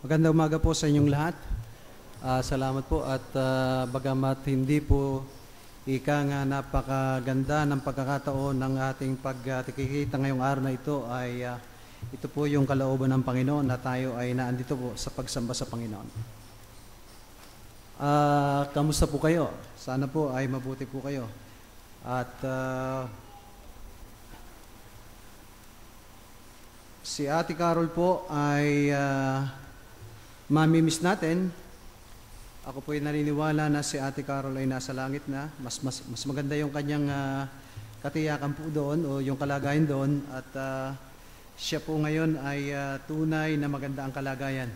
Magandang umaga po sa inyong lahat. Salamat po at bagamat hindi po ika nga napakaganda ng pagkakataon ng ating pagkikita ngayong araw na ito ay ito po yung kalooban ng Panginoon na tayo ay naandito po sa pagsamba sa Panginoon. Kamusta po kayo? Sana po ay mabuti po kayo. At si Ate Carol po ay mamimiss natin. Ako po ay naniniwala na si Ate Carol ay nasa langit na. Mas maganda yung kanyang katiyakan po doon o yung kalagayan doon. At siya po ngayon ay tunay na maganda ang kalagayan.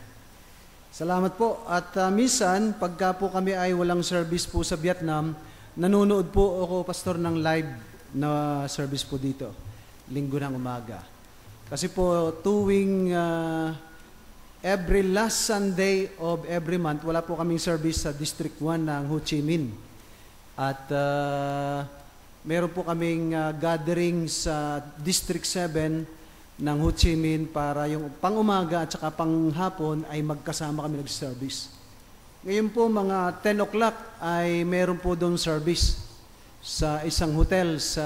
Salamat po. At minsan, pagka po kami ay walang service po sa Vietnam, nanonood po ako, pastor, ng live na service po dito. Linggo ng umaga. Kasi po tuwing every last Sunday of every month, wala po kaming service sa District 1 ng Ho Chi Minh. At meron po kaming gathering sa District 7 ng Ho Chi Minh para yung pang-umaga at saka pang-hapon ay magkasama kami nag-service. Ngayon po mga 10 o'clock ay meron po doon service sa isang hotel sa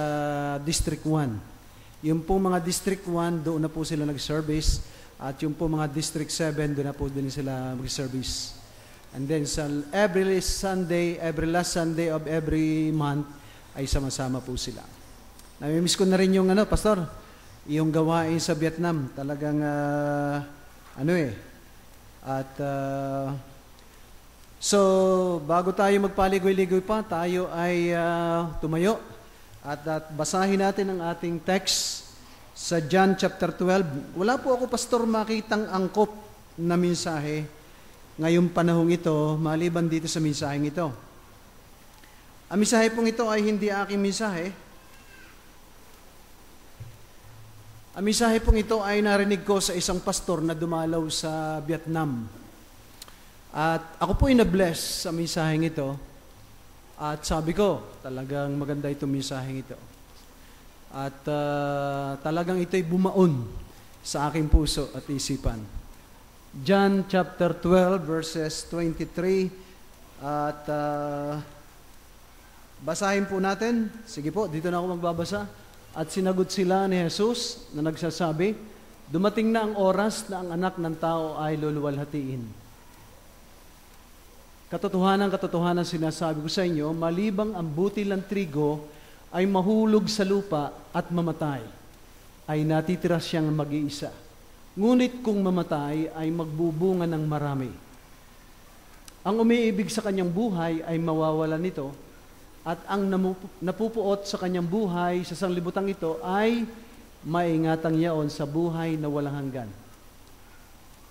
District 1. Yung po mga District 1, doon na po sila nag-service. At yung po mga District 7, doon na po din sila mag-service. And then sa every last Sunday of every month, ay sama-sama po sila. Namimiss ko na rin yung pastor, yung gawain sa Vietnam. Talagang, so, bago tayo magpaligoy-ligoy pa, tayo ay tumayo at basahin natin ang ating text sa John chapter 12. Wala po ako, pastor, makitang angkop na mensahe ngayong panahong ito, maliban dito sa mensaheng ito. Ang mensahe pong ito ay hindi aking mensahe. Ang mensahe pong ito ay narinig ko sa isang pastor na dumalaw sa Vietnam. At ako po ay na-bless sa mensaheng ito. At sabi ko, talagang maganda itong mensaheng ito. At talagang ito'y bumaon sa aking puso at isipan. John chapter 12 verses 23 at basahin po natin. Sige po, dito na ako magbabasa. At sinagot sila ni Jesus na nagsasabi, dumating na ang oras na ang anak ng tao ay luluwalhatiin. Katotohanan sinasabi ko sa inyo, malibang ang butil ng trigo ay mahulog sa lupa at mamatay, ay natitira siyang mag-iisa. Ngunit kung mamatay, ay magbubunga ng marami. Ang umiibig sa kanyang buhay ay mawawalan nito, at ang napupuot sa kanyang buhay sa sanglibutang ito ay maingatang yaon sa buhay na walang hanggan.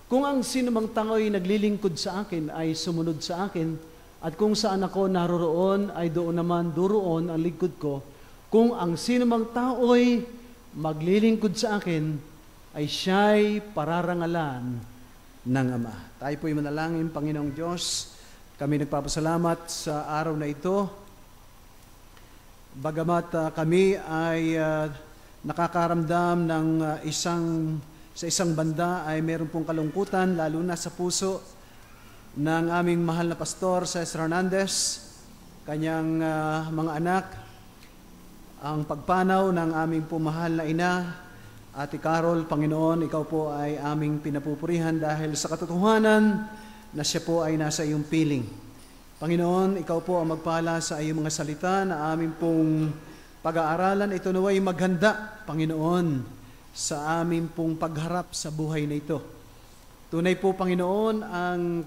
Kung ang sinumang tango'y naglilingkod sa akin ay sumunod sa akin, at kung saan ako naroroon, ay doon naman duroon ang lingkod ko. Kung ang sinumang tao'y maglilingkod sa akin, ay siya'y pararangalan ng Ama. Tayo po'y manalangin, Panginoong Diyos. Kami nagpapasalamat sa araw na ito. Bagamat kami ay nakakaramdam ng sa isang banda ay meron pong kalungkutan, lalo na sa puso ng aming mahal na pastor, Cesar Hernandez, kanyang mga anak, ang pagpanaw ng aming pumahal na ina, Ate Carol, Panginoon, ikaw po ay aming pinapupurihan dahil sa katotohanan na siya po ay nasa iyong piling. Panginoon, ikaw po ang magpala sa iyong mga salita na aming pong pag-aaralan. Ito naway maghanda, Panginoon, sa aming pong pagharap sa buhay na ito. Tunay po, Panginoon, ang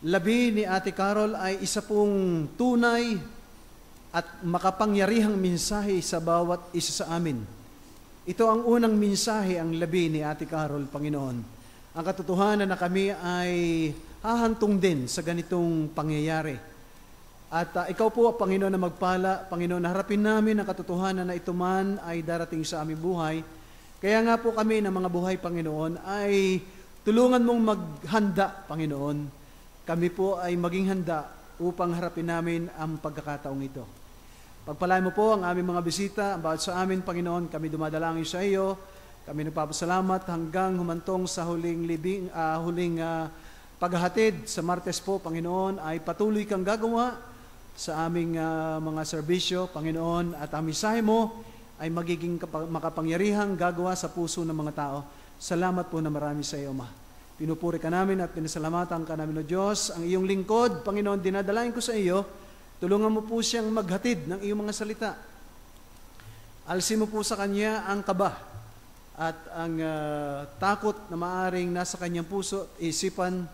labi ni Ate Carol ay isa pong tunay at makapangyarihang mensahe sa bawat isa sa amin. Ito ang unang mensahe, ang labi ni Ate Carol, Panginoon. Ang katotohanan na kami ay hahantong din sa ganitong pangyayari. At ikaw po, Panginoon, na magpala, Panginoon, harapin namin ang katotohanan na ito man ay darating sa aming buhay. Kaya nga po kami ng mga buhay, Panginoon, ay tulungan mong maghanda, Panginoon. Kami po ay maging handa upang harapin namin ang pagkakataong ito. Pagpalain mo po ang aming mga bisita, bawat sa amin, Panginoon, kami dumadalangin sa iyo. Kami nagpapasalamat hanggang humantong sa huling paghahatid sa Martes po, Panginoon, ay patuloy kang gagawa sa aming mga serbisyo, Panginoon, at ang mensahe mo ay magiging makapangyarihang gagawa sa puso ng mga tao. Salamat po na marami sa iyo, Ama. Pinupuri ka namin at pinasalamatan ka namin, O Diyos. Ang iyong lingkod, Panginoon, dinadalain ko sa iyo. Tulungan mo po siyang maghatid ng iyong mga salita. Alsin mo po sa kanya ang kaba at ang takot na maaring nasa kanyang puso, isipan.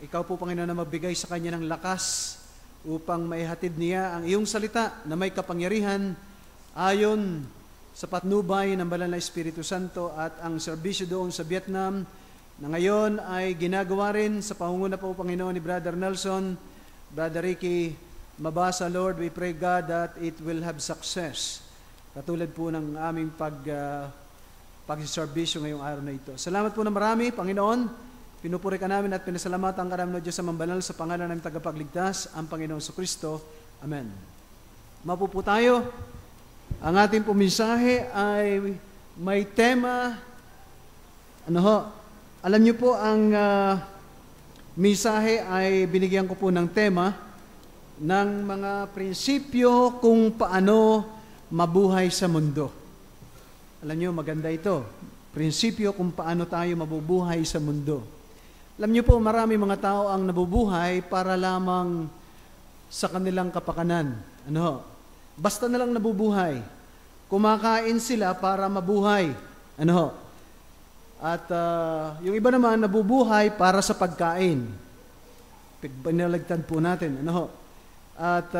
Ikaw po, Panginoon, na magbigay sa kanya ng lakas upang maihatid niya ang iyong salita na may kapangyarihan ayon sa patnubay ng Banal na Espiritu Santo, at ang serbisyo doon sa Vietnam na ngayon ay ginagawa rin sa pangunguna po, Panginoon, ni Brother Nelson, Brother Ricky Mabasa. Lord, we pray, God, that it will have success. Katulad po ng aming pagsiservisyo ngayong araw na ito. Salamat po na marami, Panginoon. Pinupuri ka namin at pinasalamatan ka namin, O Diyos, sa mambanal sa pangalan ng tagapagligtas, ang Panginoon Kristo. Amen. Mapupo tayo. Ang ating pumisahe ay may tema. Alam niyo po, ang misahe ay binigyan ko po ng tema ng mga prinsipyo kung paano mabuhay sa mundo. Alam niyo, maganda ito. Prinsipyo kung paano tayo mabubuhay sa mundo. Alam niyo po, marami mga tao ang nabubuhay para lamang sa kanilang kapakanan. Basta na lang nabubuhay. Kumakain sila para mabuhay. At yung iba naman nabubuhay para sa pagkain. Pinalagtan po natin. At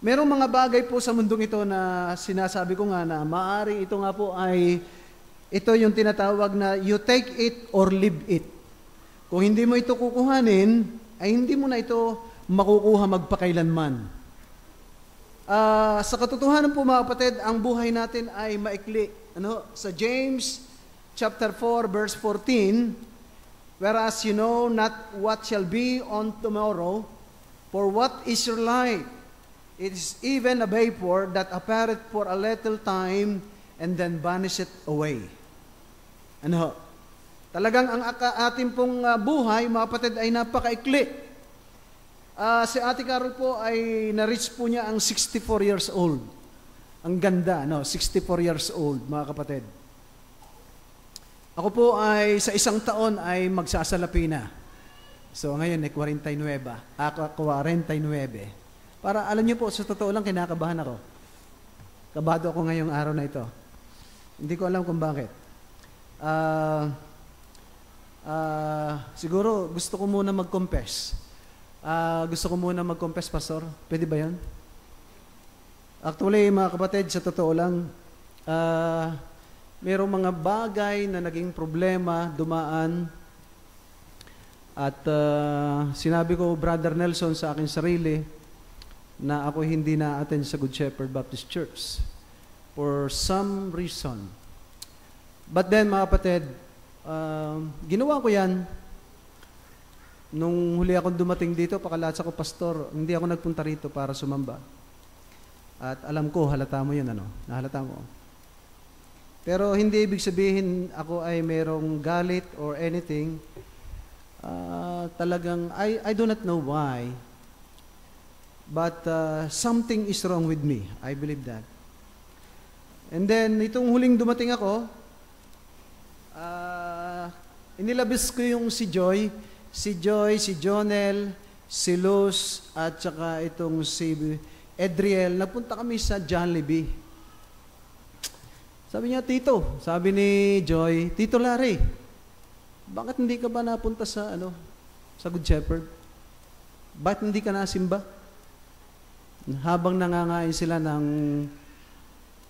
merong mga bagay po sa mundong ito na sinasabi ko nga na maaring ito nga po ay, ito yung tinatawag na you take it or leave it. Kung hindi mo ito kukuhanin, ay hindi mo na ito makukuha magpakailanman. Sa katotohanan po, mga kapatid, ang buhay natin ay maikli. Sa James chapter 4 verse 14, whereas you know not what shall be on tomorrow, for what is your life? It is even a vapor that appeareth for a little time and then vanisheth away. Talagang ang ating pong buhay, mga kapatid, ay napakaikli. Si Ate Carol po ay na-reach po niya ang 64 years old. Ang ganda, 64 years old, mga kapatid. Ako po ay sa isang taon ay magsasalapi na. So ngayon ay 49. 49. Para alam niyo po, sa totoo lang, kinakabahan ako. Kabado ako ngayong araw na ito. Hindi ko alam kung bakit. Siguro gusto ko muna mag-confess. Pastor. Pwede ba yan? Actually, mga kapatid, sa totoo lang, mayroong mga bagay na naging problema, dumaan. At sinabi ko, Brother Nelson, sa aking sarili, na ako hindi na-attend sa Good Shepherd Baptist Church for some reason. But then, mga kapatid, ginawa ko yan. Nung huli akong dumating dito, pakalatsa ko, Pastor, hindi ako nagpunta rito para sumamba. At alam ko, halata mo yun, nahalata mo. Pero hindi ibig sabihin ako ay merong galit or anything. Talagang, I do not know why. But something is wrong with me. I believe that. And then, itong huling dumating ako, inilabis ko yung si Joy, si Jonel, si Luz, at saka itong si Edriel. Nagpunta kami sa Jollibee. Sabi niya, Tito, sabi ni Joy, Tito Larry, bakit hindi ka ba napunta sa Good Shepherd? Bakit hindi ka nasimba? Habang nangangain sila ng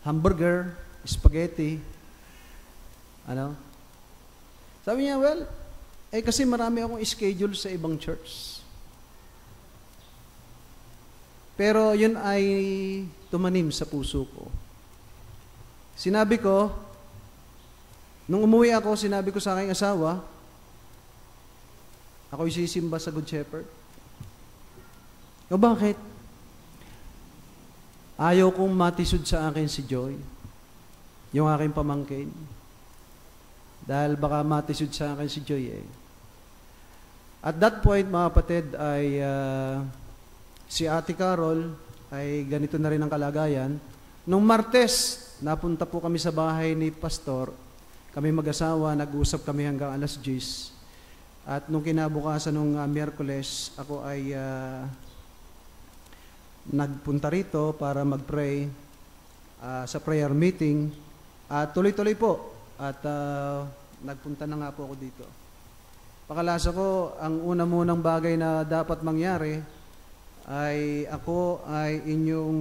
hamburger, spaghetti, sabi niya, well, kasi marami akong schedule sa ibang church. Pero yun ay tumanim sa puso ko. Sinabi ko, nung umuwi ako, sinabi ko sa aking asawa, ako'y sisimba sa Good Shepherd. O bakit? Ayaw kong matisod sa akin si Joy. yung aking pamangkin. Dahil baka matisod sa akin si Joy eh. At that point, mga kapatid, ay si Ate Carol ay ganito na rin ang kalagayan. Nung Martes, napunta po kami sa bahay ni Pastor. Kami mag-asawa, nag-usap kami hanggang alas 10. At nung kinabukasan nung Miyerkules, ako ay nagpunta rito para mag-pray sa prayer meeting. At tuloy-tuloy po. At nagpunta na nga po ako dito. Pakalasa ko, ang una munang bagay na dapat mangyari ay ako ay inyong,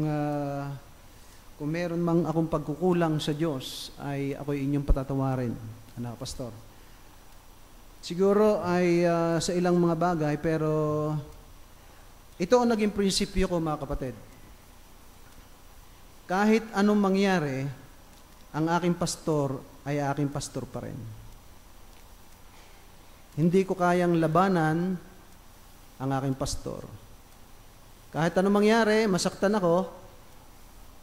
kung meron mang akong pagkukulang sa Diyos, ay ako inyong patatawarin. Ano, Pastor? Siguro ay sa ilang mga bagay, pero ito ang naging prinsipyo ko, mga kapatid. Kahit anong mangyari, ang aking pastor ay aking pastor pa rin. Hindi ko kayang labanan ang aking pastor. Kahit anong mangyari, masaktan ako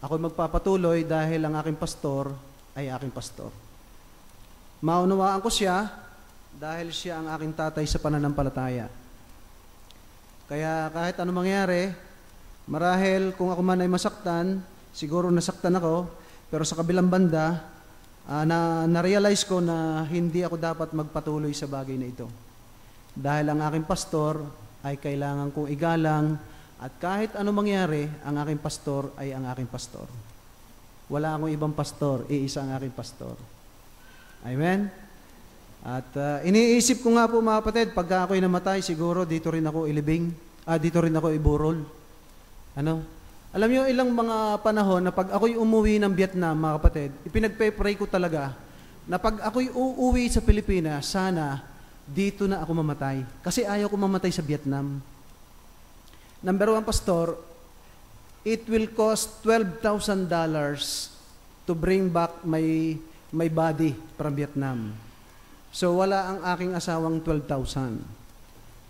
magpapatuloy dahil ang aking pastor ay aking pastor. Maunawaan ko siya dahil siya ang aking tatay sa pananampalataya. Kaya kahit anong mangyari, marahil kung ako man ay masaktan, siguro nasaktan ako, pero sa kabilang banda, na-realize ko na hindi ako dapat magpatuloy sa bagay na ito. Dahil ang aking pastor ay kailangan kong igalang at kahit ano mangyari, ang aking pastor ay ang aking pastor. Wala akong ibang pastor, iisa ang aking pastor. Amen? At iniisip ko nga po mga kapatid, pagka ako'y namatay, siguro dito rin ako ilibing, dito rin ako iburol. Ano? Alam niyo, ilang mga panahon na pag ako'y umuwi ng Vietnam, mga kapatid, ipinagpe-pray ko talaga na pag ako'y uuwi sa Pilipinas, sana dito na ako mamatay. Kasi ayaw ko mamatay sa Vietnam. Number one, Pastor, it will cost $12,000 to bring back my body from Vietnam. So, wala ang aking asawang 12,000.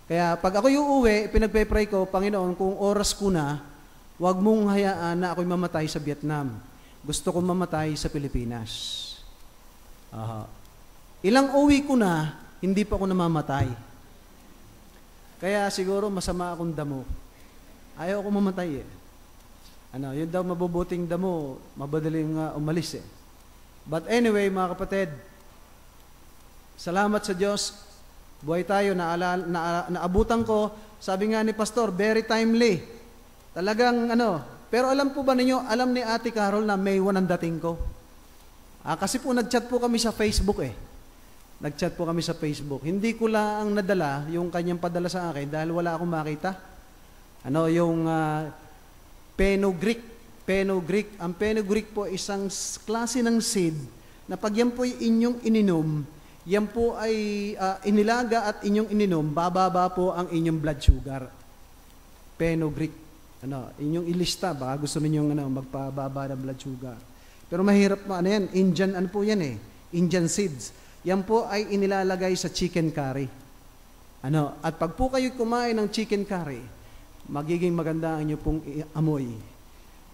Kaya pag ako'y uuwi, ipinagpe-pray ko, Panginoon, kung oras ko na, huwag mong hayaan na ako'y mamatay sa Vietnam. Gusto kong mamatay sa Pilipinas. Ilang uwi ko na, hindi pa ako namamatay. Kaya siguro masama akong damo. Ayaw ko mamatay eh. Yun daw mabubuting damo, mabadaling umalis eh. But anyway, mga kapatid, salamat sa Diyos. Buhay tayo, naabutan ko. Sabi nga ni Pastor, very timely. Talagang pero alam po ba ninyo, alam ni Ate Carol na May 1 ang dating ko. Kasi po nag-chat po kami sa Facebook eh. Nag-chat po kami sa Facebook. Hindi ko lang nadala yung kanyang padala sa akin dahil wala akong makita. Yung Fenugreek. Fenugreek. Ang Fenugreek po isang klase ng seed na pag yan po inyong ininom, yan po ay inilaga at inyong ininom, bababa po ang inyong blood sugar. Fenugreek. Inyong ilista, baka gusto ninyong magpababa ng blood sugar. Pero mahirap po, yan, Indian, po yan eh, Indian seeds. Yan po ay inilalagay sa chicken curry. At pag po kayo kumain ng chicken curry, magiging maganda ang inyo pong amoy.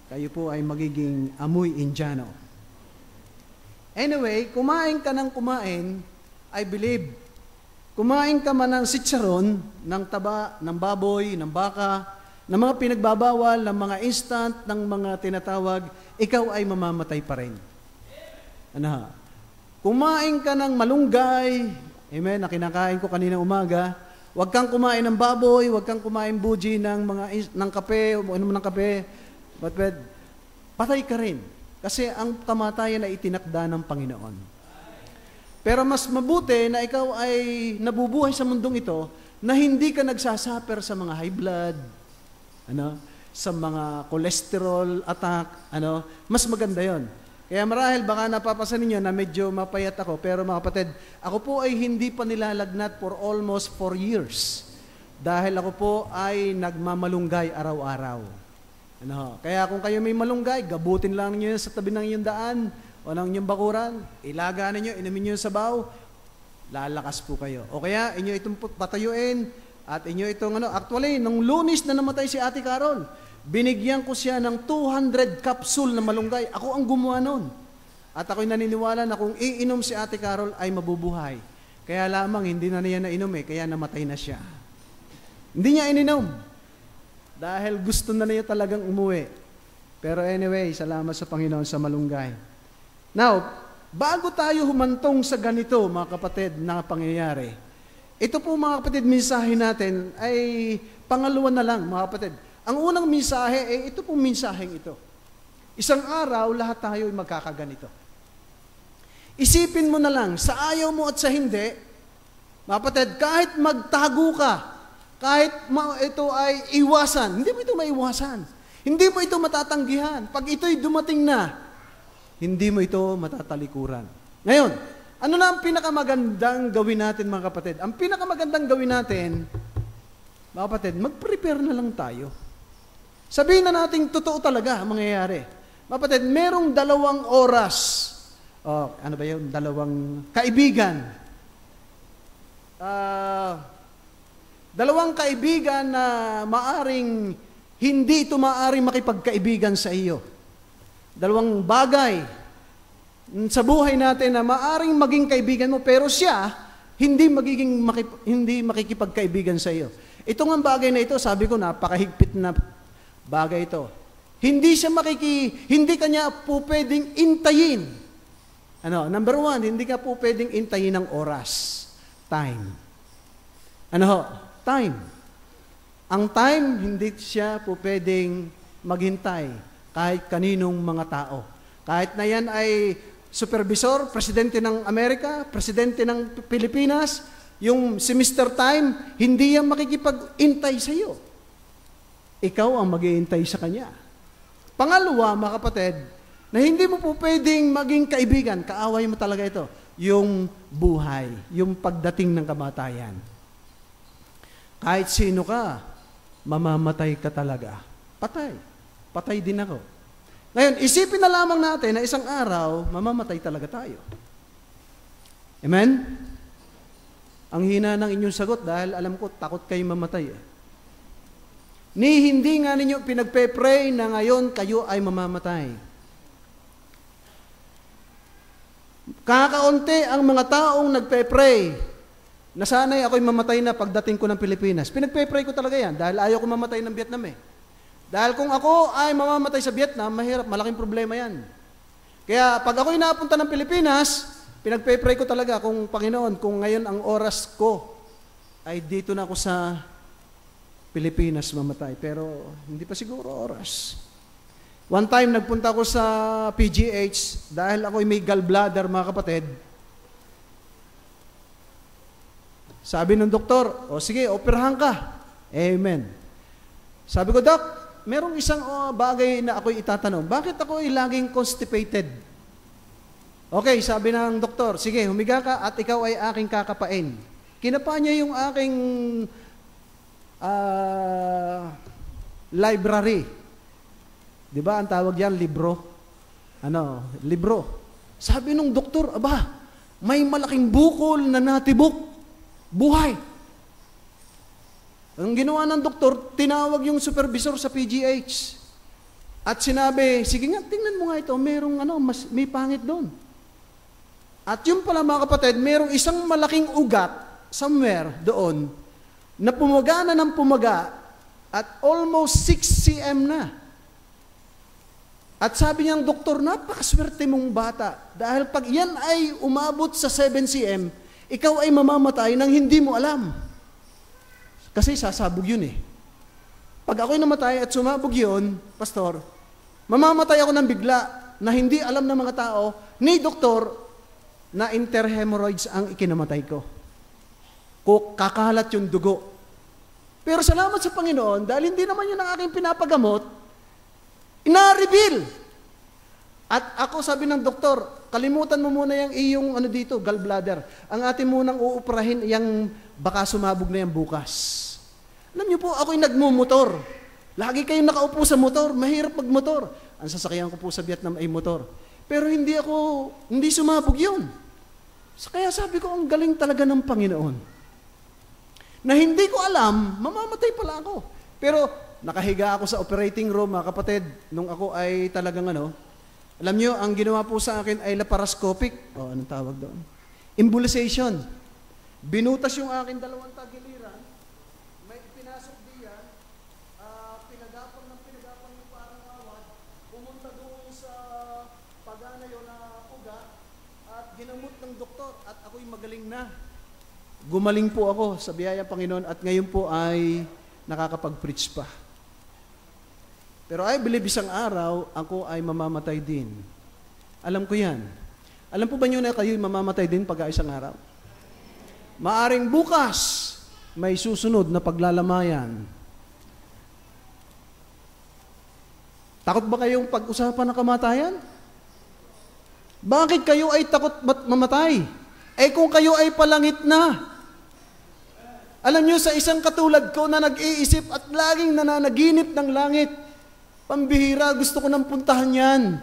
Kayo po ay magiging amoy Indiano. Anyway, kumain ka ng kumain, I believe, kumain ka man ng sitsaron, ng taba, ng baboy, ng baka, ng mga pinagbabawal, ng mga instant, ng mga tinatawag, ikaw ay mamamatay pa rin. Kumain ka ng malunggay, amen, na kinakain ko kanina umaga, huwag kang kumain ng baboy, huwag kang kumain buji ng kape, o ano ng kape, but patay ka rin. Kasi ang kamatayan ay itinakda ng Panginoon. Pero mas mabuti na ikaw ay nabubuhay sa mundong ito na hindi ka nagsasuffer sa mga high blood, sa mga cholesterol attack, mas maganda yon. Kaya marahil baka napapasan ninyo na medyo mapayat ako, pero mga kapatid, ako po ay hindi pa nilalagnat for almost 4 years. Dahil ako po ay nagmamalunggay araw-araw. Kaya kung kayo may malunggay, gabutin lang niyo sa tabi ng inyong daan o ng inyong bakuran, ilaga ninyo, inumin niyo yung sabaw, lalakas po kayo. O kaya inyo itong patayuin, at inyo itong actually, nung Lunes na namatay si Ate Carol, binigyan ko siya ng 200 capsule na malunggay. Ako ang gumawa nun. At ako'y naniniwala na kung iinom si Ate Carol ay mabubuhay. Kaya lamang hindi na niya nainom kaya namatay na siya. Hindi niya ininom. Dahil gusto na niya talagang umuwi. Pero anyway, salamat sa Panginoon sa malunggay. Now, bago tayo humantong sa ganito, mga kapatid, na pangyayari, ito po mga kapatid, mensahe natin ay pangalawa na lang, mga kapatid. Ang unang mensahe ay ito pong mensaheng ito. Isang araw, lahat tayo ay magkakaganito. Isipin mo na lang, sa ayaw mo at sa hindi, mga kapatid, kahit magtago ka, kahit ito ay iwasan, hindi mo ito maiwasan. Hindi mo ito matatanggihan. Pag ito'y dumating na, hindi mo ito matatalikuran. Ngayon, ano na ang pinakamagandang gawin natin, mga kapatid? Ang pinakamagandang gawin natin, mga kapatid, mag-prepare na lang tayo. Sabihin na natin, totoo talaga ang mangyayari. Mga kapatid, merong 2 oras. Ano ba yun? 2 kaibigan. 2 kaibigan na hindi ito maaring makipagkaibigan sa iyo. 2 bagay sa buhay natin na maaring maging kaibigan mo, pero siya hindi makikipagkaibigan sa iyo. Ito nga bagay na ito, sabi ko, napakahigpit na bagay ito. Hindi kanya po pwedeng intayin. Number 1, hindi ka po pwedeng intayin ng oras. Time. Time. Ang time, hindi siya po pwedeng maghintay kahit kaninong mga tao. Kahit na yan ay supervisor, presidente ng Amerika, presidente ng Pilipinas, yung si Mr. Time, hindi yan makikipag-intay sa iyo. Ikaw ang mag-iintay sa kanya. Pangalawa, mga kapatid, na hindi mo po pwedeng maging kaibigan, kaaway mo talaga ito, yung buhay, yung pagdating ng kamatayan. Kahit sino ka, mamamatay ka talaga. Patay. Patay din ako. Ngayon, isipin na lamang natin na isang araw, mamamatay talaga tayo. Amen? Ang hina ng inyong sagot dahil alam ko, takot kayo mamatay. Hindi nga ninyo pinagpe-pray na ngayon kayo ay mamamatay. Kakaunti ang mga taong nagpe-pray na sana'y ako'y mamatay na pagdating ko ng Pilipinas. Pinagpe-pray ko talaga yan dahil ayaw ko mamatay ng Vietnam Dahil kung ako ay mamamatay sa Vietnam, mahirap, malaking problema yan. Kaya pag ako'y napunta ng Pilipinas, pinagpe-pray ko talaga kung Panginoon, kung ngayon ang oras ko ay dito na ako sa Pilipinas mamatay. Pero hindi pa siguro oras. One time, nagpunta ako sa PGH dahil ako'y may gallbladder, mga kapatid. Sabi ng doktor, sige, operahan ka. Amen. Sabi ko, Doc, merong isang bagay na ako'y itatanong. Bakit ako'y laging constipated? Okay, sabi ng doktor, sige, humiga ka at ikaw ay aking kakapain. Kinapa niya yung aking library. Di ba ang tawag yan, libro? Libro. Sabi nung doktor, may malaking bukol na natibok. Buhay. Ang ginawa ng doktor, tinawag yung supervisor sa PGH. At sinabi, sige nga, tingnan mo nga ito, merong may pangit doon. At yung pala, mga kapatid, merong isang malaking ugat somewhere doon na pumaga na ng pumaga at almost 6 cm na. At sabi niyang, doktor, napakaswerte mong bata dahil pag yan ay umabot sa 7 cm, ikaw ay mamamatay nang hindi mo alam. Kasi sasabog yun Pag ako'y namatay at sumabog yun, pastor, mamamatay ako ng bigla na hindi alam ng mga tao, ni doktor, na interhemorrhoids ang ikinamatay ko. Kakalat yung dugo. Pero salamat sa Panginoon, dahil hindi naman yun ang aking pinapagamot, ina-reveal. At ako, sabi ng doktor, kalimutan mo muna yung iyong dito, gallbladder. Ang atin munang uuperahin, yung baka sumabog na yan bukas. Alam niyo po, ako'y nagmumotor. Lagi kayong nakaupo sa motor, mahirap magmotor. Ang sasakyan ko po sa Vietnam ay motor. Pero hindi sumabog yun. Kaya sabi ko, ang galing talaga ng Panginoon. Na hindi ko alam, mamamatay pala ako. Pero nakahiga ako sa operating room, mga kapatid, nung ako ay talagang Alam nyo, ang ginawa po sa akin ay laparoscopic. Anong tawag doon? Embolization. Binutas yung akin dalawang tagiliran, may pinasok diyan, pinagapang yung parang awad, pumunta doon sa pagana yun na uga, at ginamot ng doktor, at ako'y magaling na. Gumaling po ako sa biyaya Panginoon, at ngayon po ay nakakapag-preach pa. Pero I believe isang araw, ako ay mamamatay din. Alam ko yan. Alam po ba nyo na kayo'y mamamatay din pag isang araw? Maaring bukas, may susunod na paglalamayan. Takot ba kayong pag-usapan ng kamatayan? Bakit kayo ay takot mamatay? Kung kayo ay palangit na. Alam nyo, sa isang katulad ko na nag-iisip at laging nananaginip ng langit, pambihira, gusto ko nang puntahan yan.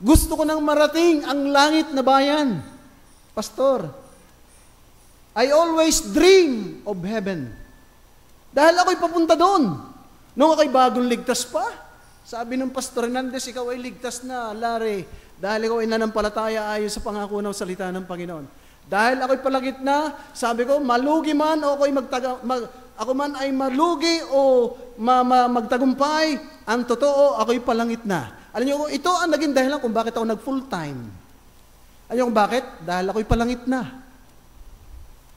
Gusto ko nang marating ang langit na bayan. Pastor, I always dream of heaven. Dahil ako'y papunta doon. Nung ako'y bagong ligtas pa, sabi ng Pastor Hernandez, ikaw ay ligtas na, Larry, dahil ikaw ay nanampalataya ayon sa pangako ng salita ng Panginoon. Dahil ako'y palagit na, sabi ko, malugi man o ako man ay malugi o magtagumpay, ang totoo, ako'y palangit na. Alam niyo, ito ang naging dahilan kung bakit ako nag-full-time. Alam niyo kung bakit? Dahil ako'y palangit na.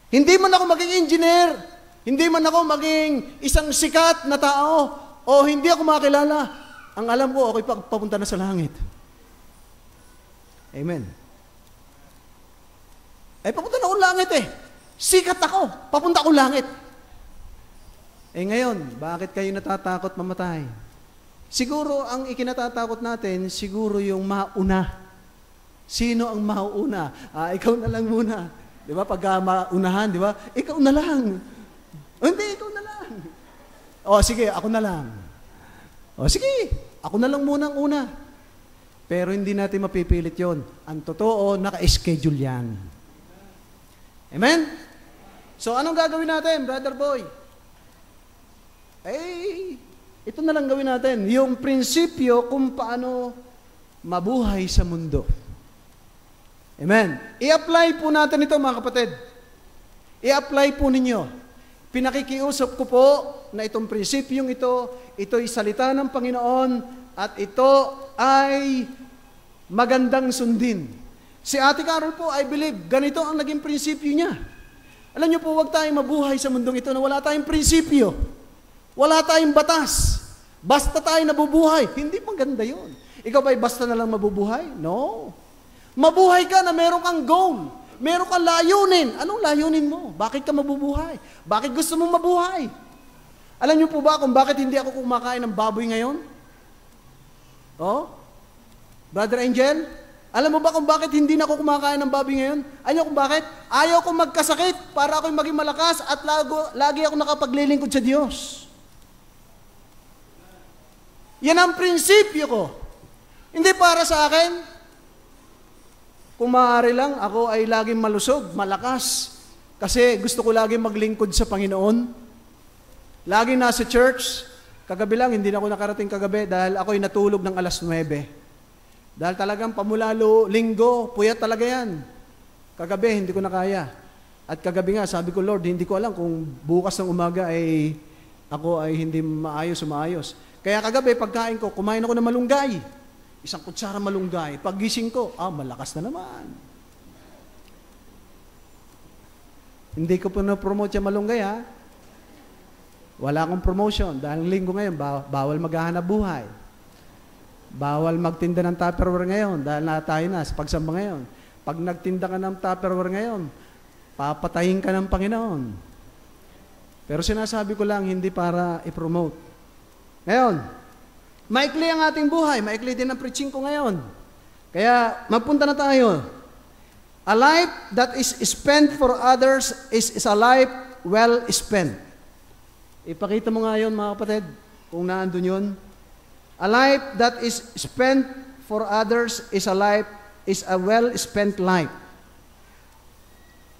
Hindi man ako maging engineer, hindi man ako maging isang sikat na tao, o hindi ako makilala. Ang alam ko, ako'y papunta na sa langit. Amen. Papunta na akong langit eh. Sikat ako, papunta akong langit. Ngayon, bakit kayo natatakot mamatay? Siguro, ang ikinatatakot natin, siguro yung mauna. Sino ang mauna? Ikaw na lang muna. Di ba? Pag maunahan, di ba? Ikaw na lang. Hindi, ikaw na lang. Sige, ako na lang. Sige, ako na lang muna ang una. Pero hindi natin mapipilit yon. Ang totoo, naka-schedule yan. Amen? So, anong gagawin natin, Brother Boy? Ito na lang gawin natin. Yung prinsipyo kung paano mabuhay sa mundo. Amen. I-apply po natin ito, mga kapatid. I-apply po ninyo. Pinakikiusap ko po na itong prinsipyong ito'y salita ng Panginoon at ito ay magandang sundin. Si Ate Carol po, I believe, ganito ang naging prinsipyo niya. Alam niyo po, huwag tayong mabuhay sa mundong ito na wala tayong prinsipyo. Wala tayong batas. Basta tayo nabubuhay. Hindi maganda yun. Ikaw ba'y basta na lang mabubuhay? No. Mabuhay ka na meron kang goal. Meron kang layunin. Anong layunin mo? Bakit ka mabubuhay? Bakit gusto mong mabuhay? Alam niyo po ba kung bakit hindi ako kumakain ng baboy ngayon? Brother Angel, alam mo ba kung bakit hindi na ako kumakain ng baboy ngayon? Ayaw kung bakit? Ayaw kong magkasakit para ako'y maging malakas at lagi ako nakapaglilingkod sa Diyos. Yan ang prinsipyo ko. Hindi para sa akin. Kung maaari lang, ako ay laging malusog, malakas. Kasi gusto ko laging maglingkod sa Panginoon. Laging nasa church. Kagabi lang, hindi na ako nakarating kagabi dahil ako'y natulog ng alas 9. Dahil talagang pamulalo, linggo, puyat talaga yan. Kagabi, hindi ko na kaya. At kagabi nga, sabi ko, Lord, hindi ko alam kung bukas ng umaga ay ako ay hindi maayos. Kaya kagabi, pagkain ko, kumain ako ng malunggay. Isang kutsara malunggay. Paggising ko, malakas na naman. Hindi ko po na-promote yung malunggay, ha? Wala akong promotion. Dahil linggo ngayon, bawal maghahanap buhay. Bawal magtinda ng Tupperware ngayon dahil tayo na sa pagsamba ngayon. Pag nagtinda ka ng Tupperware ngayon, papatayin ka ng Panginoon. Pero sinasabi ko lang, hindi para i-promote. Ngayon, maikli ang ating buhay. Maikli din ang preaching ko ngayon. Kaya, magpunta na tayo. A life that is spent for others is a life well spent. Ipakita mo nga yun, mga kapatid, kung naandun yun. A life that is spent for others is a well spent life.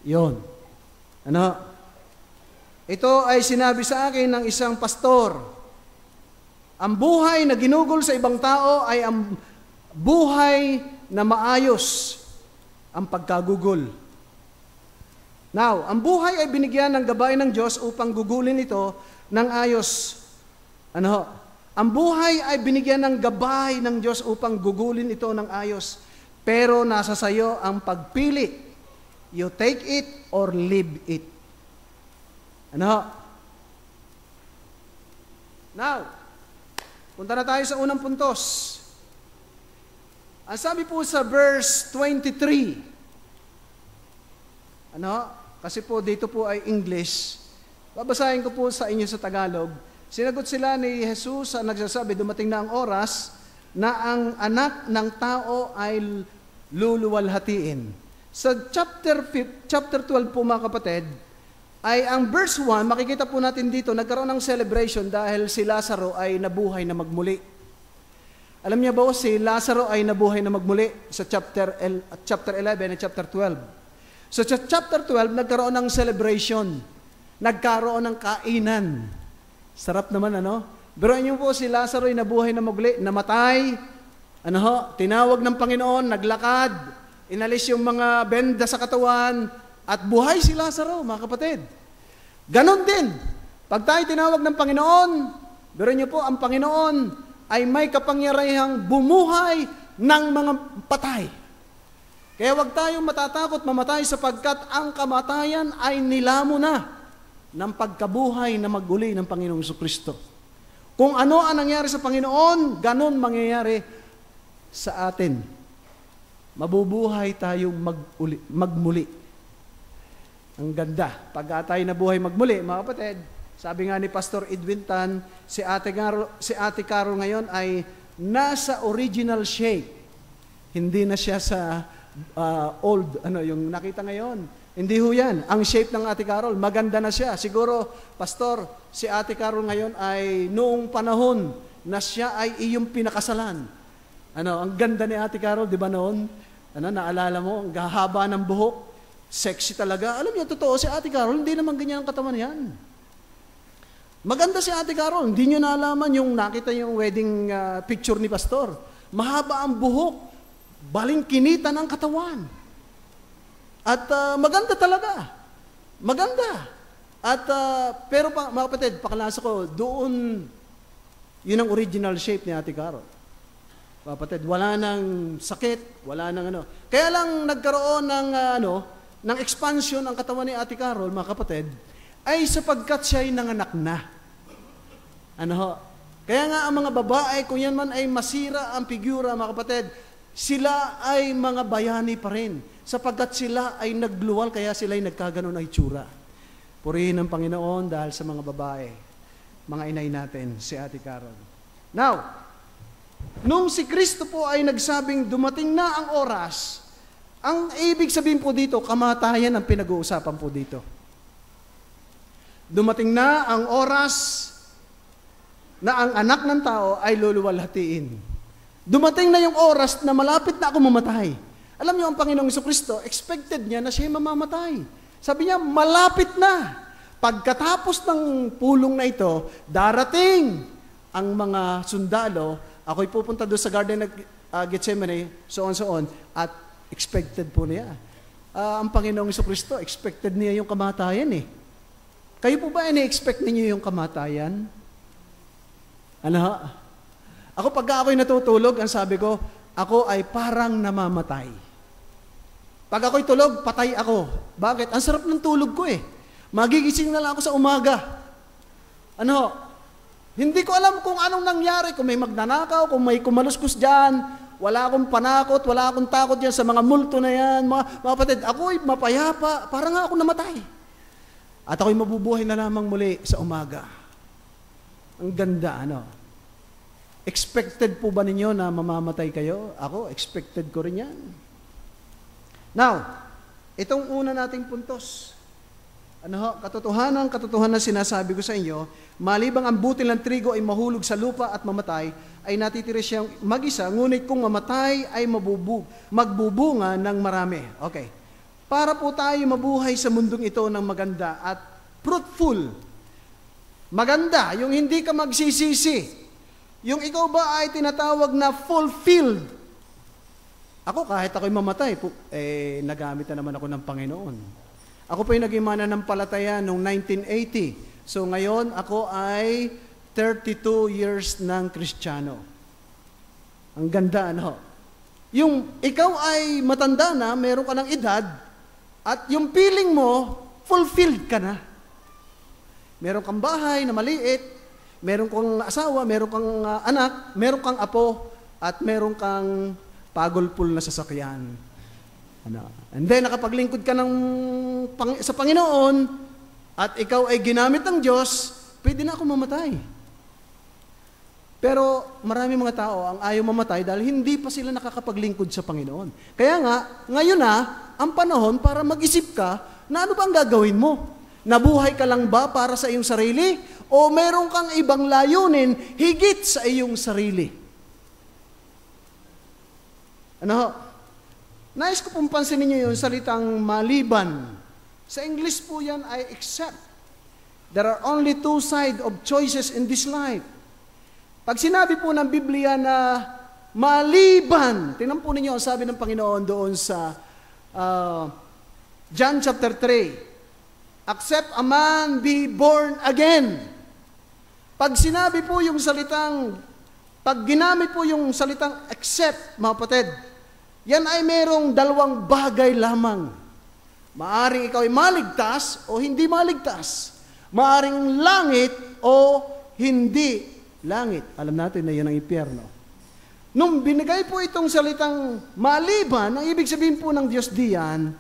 Yun. Ito ay sinabi sa akin ng isang pastor. Ang buhay na ginugol sa ibang tao ay ang buhay na maayos ang pagkagugol. Now, ang buhay ay binigyan ng gabay ng Diyos upang gugulin ito ng ayos. Ang buhay ay binigyan ng gabay ng Diyos upang gugulin ito ng ayos. Pero nasa sayo ang pagpili. You take it or leave it. Now, punta na tayo sa unang puntos. Ang sabi po sa verse 23, kasi po dito po ay English. Babasahin ko po sa inyo sa Tagalog. Sinagot sila ni Jesus sa nagsasabi, dumating na ang oras na ang anak ng tao ay luluwalhatiin. Sa chapter 12 po mga kapatid, ay ang verse 1, makikita po natin dito, nagkaroon ng celebration dahil si Lazaro ay nabuhay na magmuli. Alam niya ba si Lazaro ay nabuhay na magmuli sa chapter 11 at chapter 12. So sa chapter 12, nagkaroon ng celebration. Nagkaroon ng kainan. Sarap naman, Biruin niyo po si Lazaro ay nabuhay na magmuli, namatay, tinawag ng Panginoon, naglakad, inalis yung mga benda sa katawan, at buhay si Lazaro, mga kapatid. Ganon din. Pag tayo tinawag ng Panginoon, biruin niyo po, ang Panginoon ay may kapangyarihang bumuhay ng mga patay. Kaya huwag tayong matatakot mamatay sapagkat ang kamatayan ay nilamo na ng pagkabuhay na maguli ng Panginoong Jesucristo. Kung ano ang nangyari sa Panginoon, ganon mangyayari sa atin. Mabubuhay tayong magmuli. Ang ganda. Pag tayo nabuhay magmuli, mga kapatid, sabi nga ni Pastor Edwin Tan, si Ate Carol ngayon ay nasa original shape. Hindi na siya sa old, yung nakita ngayon. Hindi ho yan. Ang shape ng Ate Carol, maganda na siya. Siguro, Pastor, si Ate Carol ngayon ay noong panahon na siya ay iyong pinakasalan. Ang ganda ni Ate Carol, di ba noon? Naalala mo, ang gahaba ng buhok, sexy talaga. Alam niyo, totoo, si Ate Carol, hindi naman ganyan ang katawan yan. Maganda si Ate Carol, hindi niyo naalaman yung nakita yung wedding picture ni Pastor. Mahaba ang buhok, balingkinita ng katawan. At maganda talaga. Maganda. At pero mga kapatid, pakalasa ko, doon, yun ang original shape ni Ate Carol. Kapatid, wala nang sakit, wala nang Kaya lang nagkaroon ng expansion ang katawan ni Ate Carol, mga kapatid, ay sapagkat siya ay nanganak na. Kaya nga ang mga babae, kung yan man ay masira ang figura, mga kapatid, sila ay mga bayani pa rin. Sapagkat sila ay nagluwal, kaya sila ay nagkaganon na itsura. Purihin ang Panginoon dahil sa mga babae, mga inay natin, si Ate Carol. Now, nung si Kristo po ay nagsabing dumating na ang oras, ang ibig sabihin po dito, kamatayan ang pinag-uusapan po dito. Dumating na ang oras na ang anak ng tao ay luluwalhatiin. Dumating na yung oras na malapit na ako mamatay. Alam niyo, ang Panginoong Jesucristo, expected niya na siya mamamatay. Sabi niya, malapit na. Pagkatapos ng pulong na ito, darating ang mga sundalo. Ako'y pupunta doon sa Garden of Gethsemane, so on, at expected po niya. Ang Panginoong Jesucristo, expected niya yung kamatayan eh. Kayo po ba ini-expect ninyo yung kamatayan? Ako pag ako'y natutulog, ang sabi ko, ako ay parang namamatay. Pag ako'y tulog, patay ako. Bakit? Ang sarap ng tulog ko eh. Magigising na lang ako sa umaga. Hindi ko alam kung anong nangyari, kung may magnanakaw, kung may kumaluskus dyan, wala akong panakot, wala akong takot dyan sa mga multo na yan. Mga kapatid, ako'y mapayapa, parang nga ako namatay. At ako'y mabubuhay na lamang muli sa umaga. Ang ganda, Expected po ba ninyo na mamamatay kayo? Ako, expected ko rin yan. Now, itong una nating puntos. Katotohanan sinasabi ko sa inyo, malibang ang butil ng trigo ay mahulog sa lupa at mamatay, ay natitira siyang mag-isa, ngunit kung mamatay ay magbubunga ng marami. Okay. Para po tayo mabuhay sa mundong ito ng maganda at fruitful. Maganda, yung hindi ka magsisisi. Yung ikaw ba ay tinatawag na fulfilled Ako, kahit ako'y mamatay, nagamit na naman ako ng Panginoon. Ako po'y naging mananampalataya noong 1980. So ngayon, ako ay 32 years ng Kristiyano. Ang ganda, ano? Yung ikaw ay matanda na, meron ka ng edad, at yung feeling mo, fulfilled ka na. Meron kang bahay na maliit, meron kang asawa, meron kang anak, meron kang apo, at meron kang pagulpul na sasakyan. Ano? And then, nakapaglingkod ka sa Panginoon, at ikaw ay ginamit ng Diyos, pwede na ako mamatay. Pero marami mga tao ang ayaw mamatay dahil hindi pa sila nakakapaglingkod sa Panginoon. Kaya nga, ngayon na, ang panahon para mag-isip ka na ano ba ang gagawin mo? Nabuhay ka lang ba para sa iyong sarili? O meron kang ibang layunin higit sa iyong sarili? Ano? Nais ko pong pansinin niyo yung salitang maliban. Sa English po yan ay except. There are only two sides of choices in this life. Pag sinabi po ng Biblia na maliban, tingnan po ninyo ang sabi ng Panginoon doon sa John chapter 3, except a man be born again. Pag sinabi po yung salitang, pag ginamit po yung salitang except, mga kapatid, yan ay merong dalawang bagay lamang. Maaring ikaw ay maligtas o hindi maligtas. Maaring langit o hindi langit. Alam natin na yan ang impyerno. Nung binigay po itong salitang maliban, ang ibig sabihin po ng Diyos diyan,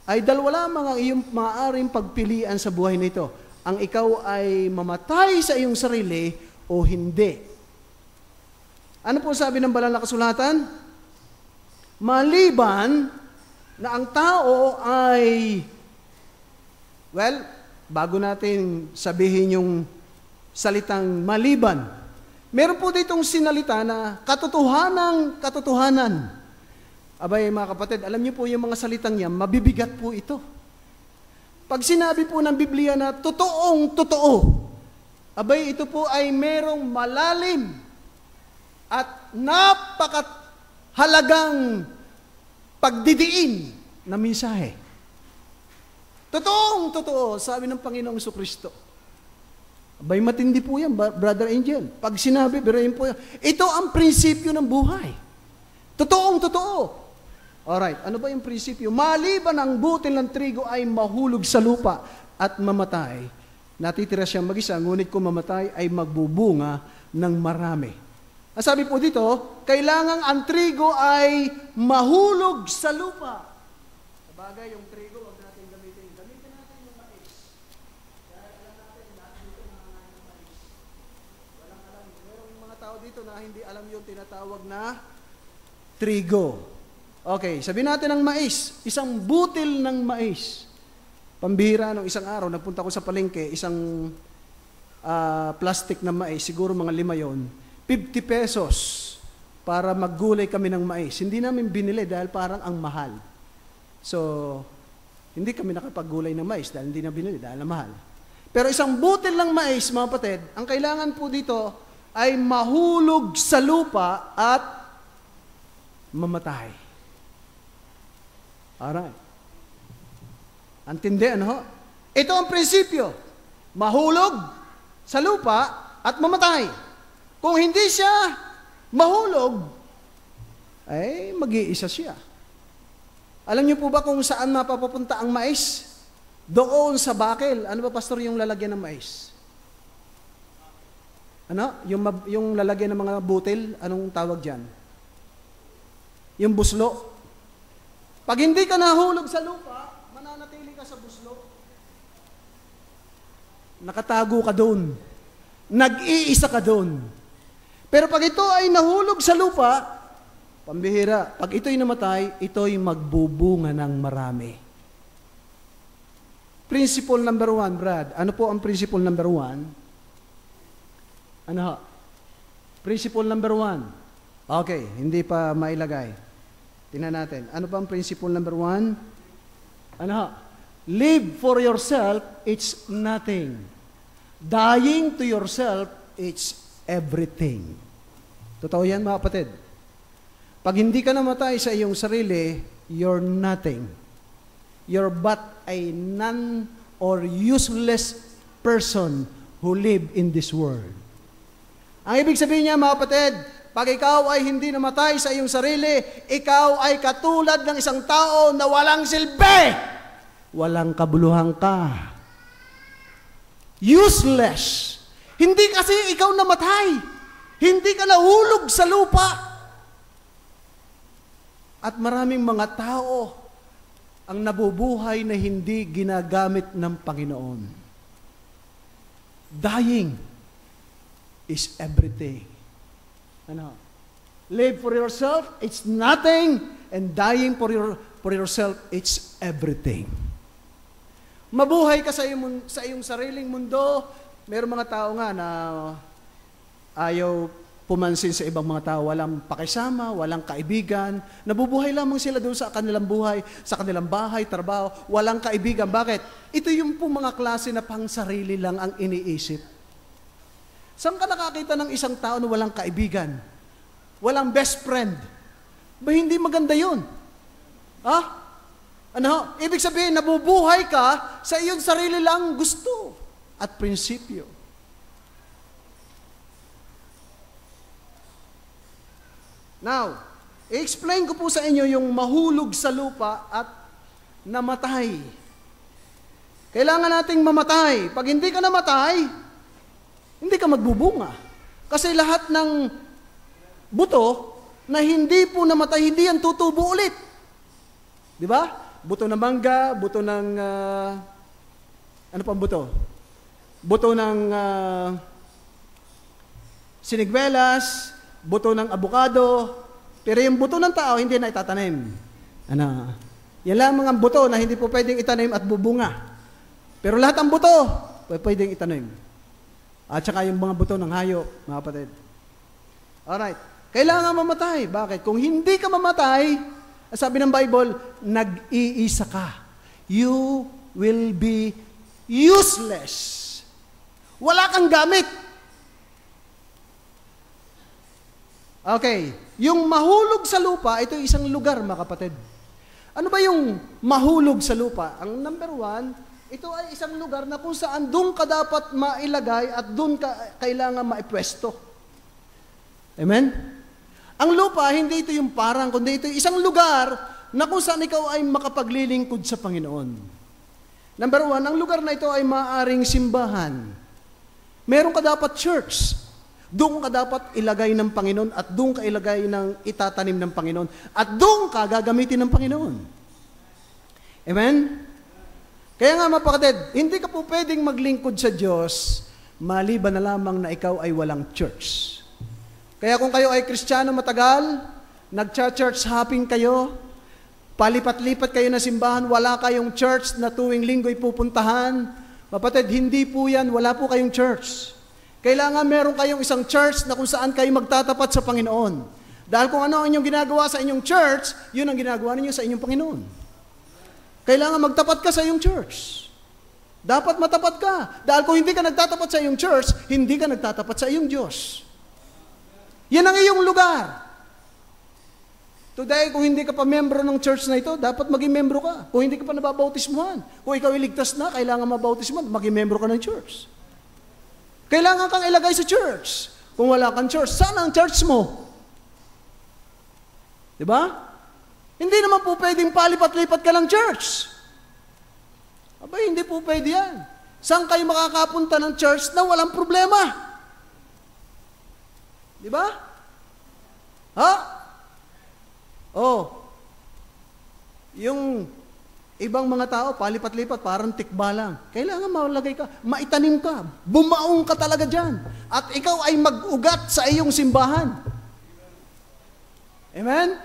ay dalawa lamang ang iyong maaaring pagpilian sa buhay nito. Ang ikaw ay mamatay sa iyong sarili o hindi. Ano po sabi ng banal na kasulatan? Maliban na ang tao ay, well, bago natin sabihin yung salitang maliban, meron po ditong sinalita na katotohanan. Abay mga kapatid, alam niyo po yung mga salitang yan, mabibigat po ito. Pag sinabi po ng Biblia na totoong totoo, abay ito po ay merong malalim at napakahalagang pagdidiin na mensahe. Totoong totoo, sabi ng Panginoong Jesucristo. Abay matindi po yan, Brother Angel. Pag sinabi, birayin po yan. Ito ang prinsipyo ng buhay. Totoong totoo. Alright, ano ba yung prinsipyo? Maliban ang butil ng trigo ay mahulog sa lupa at mamatay. Natitira siyang mag-isa, ngunit kung mamatay ay magbubunga ng marami. Ang sabi po dito, kailangan ang trigo ay mahulog sa lupa. Sabagay, yung trigo, huwag natin gamitin. Gamitin natin yung mais. Dahil alam natin, lahat dito nangangain ng mais. Walang alam. Merong mga tao dito na hindi alam yung tinatawag na trigo. Okay, sabihin natin ang mais. Isang butil ng mais. Pambihira nung isang araw, nagpunta ko sa palengke, isang plastic na mais, siguro mga 5 yon, 50 pesos para maggulay kami ng mais. Hindi namin binili dahil parang ang mahal. So, hindi kami nakapaggulay ng mais dahil hindi na binili dahil ang mahal. Pero isang butil ng mais, mga kapatid, ang kailangan po dito ay mahulog sa lupa at mamatay. Alright. Antindi, ano? Ito ang prinsipyo. Mahulog sa lupa at mamatay. Kung hindi siya mahulog, ay mag-iisa siya. Alam niyo po ba kung saan mapapapunta ang mais? Doon sa bakil. Ano ba, pastor, yung lalagyan ng mais? Ano? Yung lalagyan ng mga butil, anong tawag dyan? Yung buslo. Pag hindi ka nahulog sa lupa, mananatili ka sa buslo. Nakatago ka doon. Nag-iisa ka doon. Pero pag ito ay nahulog sa lupa, pambihira, pag ito'y namatay, ito'y magbubunga ng marami. Principle number 1, Brad. Ano po ang principle number 1? Ano ho? Principle number 1. Okay, hindi pa mailagay. Tingnan natin. Ano ba ang principle number 1? Ano ho? Live for yourself, it's nothing. Dying to yourself, it's everything. Totoo yan, mga kapatid. Pag hindi ka namatay sa iyong sarili, you're nothing. You're but a non or useless person who live in this world. Ang ibig sabihin niya, mga kapatid, pag ikaw ay hindi namatay sa iyong sarili, ikaw ay katulad ng isang tao na walang silbi. Walang kabuluhan ka. Useless. Hindi kasi ikaw namatay. Hindi ka nahulog sa lupa. At maraming mga tao ang nabubuhay na hindi ginagamit ng Panginoon. Dying is everything. Ano? Live for yourself, it's nothing. And dying for yourself, it's everything. Mabuhay ka sa iyong sariling mundo. Mayroong mga tao nga na ayaw pumansin sa ibang mga tao, walang pakisama, walang kaibigan. Nabubuhay lamang sila doon sa kanilang buhay, sa kanilang bahay, trabaho, walang kaibigan. Bakit? Ito yung pong mga klase na pang sarili lang ang iniisip. Saan ka nakakita ng isang tao na walang kaibigan? Walang best friend? Ba hindi maganda yun? Ha? Ano? Ibig sabihin, nabubuhay ka sa iyong sarili lang gusto at prinsipyo. Now, i-explain ko po sa inyo yung mahulog sa lupa at namatay. Kailangan nating mamatay. Pag hindi ka namatay, hindi ka magbubunga. Kasi lahat ng buto na hindi po namatay, hindi yan tutubo ulit. Di ba? Buto ng mangga, buto ng... ano pang buto? Buto ng sinigwelas, buto ng abukado, pero yung buto ng tao hindi na itatanim. Ano? Yan lamang ang buto na hindi po pwedeng itanim at bubunga. Pero lahat ang buto, pwedeng itanim. At saka yung mga buto ng hayop, mga kapatid. Alright. Kailangan mamatay. Bakit? Kung hindi ka mamatay, sabi ng Bible, nag-iisa ka. You will be useless. Wala kang gamit. Okay. Yung mahulog sa lupa, ito isang lugar, mga kapatid. Ano ba yung mahulog sa lupa? Ang number one, ito ay isang lugar na kung saan doon ka dapat mailagay at doon ka kailangan maipwesto. Amen? Ang lupa, hindi ito yung parang, kundi ito isang lugar na kung saan ikaw ay makapaglilingkod sa Panginoon. Number one, ang lugar na ito ay maaaring simbahan. Meron ka dapat church. Doon ka dapat ilagay ng Panginoon at doon ka ilagay ng itatanim ng Panginoon at doon ka gagamitin ng Panginoon. Amen? Kaya nga mga kapatid, hindi ka po pwedeng maglingkod sa Diyos maliban na lamang na ikaw ay walang church. Kaya kung kayo ay Kristiyano matagal, nag-church hopping kayo, palipat-lipat kayo na simbahan, wala kayong church na tuwing linggo'y pupuntahan, kapatid, hindi po yan, wala po kayong church. Kailangan meron kayong isang church na kung saan kayo magtatapat sa Panginoon. Dahil kung ano ang inyong ginagawa sa inyong church, yun ang ginagawa ninyo sa inyong Panginoon. Kailangan magtapat ka sa iyong church. Dapat matapat ka. Dahil kung hindi ka nagtatapat sa iyong church, hindi ka nagtatapat sa iyong Diyos. Yan ang iyong lugar. Today, kung hindi ka pa membro ng church na ito, dapat maging membro ka. Kung hindi ka pa nababautismuhan, kung ikaw iligtas na, kailangan mabautismuhan, maging membro ka ng church. Kailangan kang ilagay sa church. Kung wala kang church, saan ang church mo? Diba? Hindi naman po pwedeng palipat-lipat ka ng church. Abay, hindi po pwede yan. Saan kayo makakapunta ng church na walang problema? Diba? Ha? Oh. Yung ibang mga tao, palipat-lipat, parang tikba lang. Kailangan malagay ka, maitanim ka, bumaong ka talaga dyan. At ikaw ay mag-ugat sa iyong simbahan. Amen?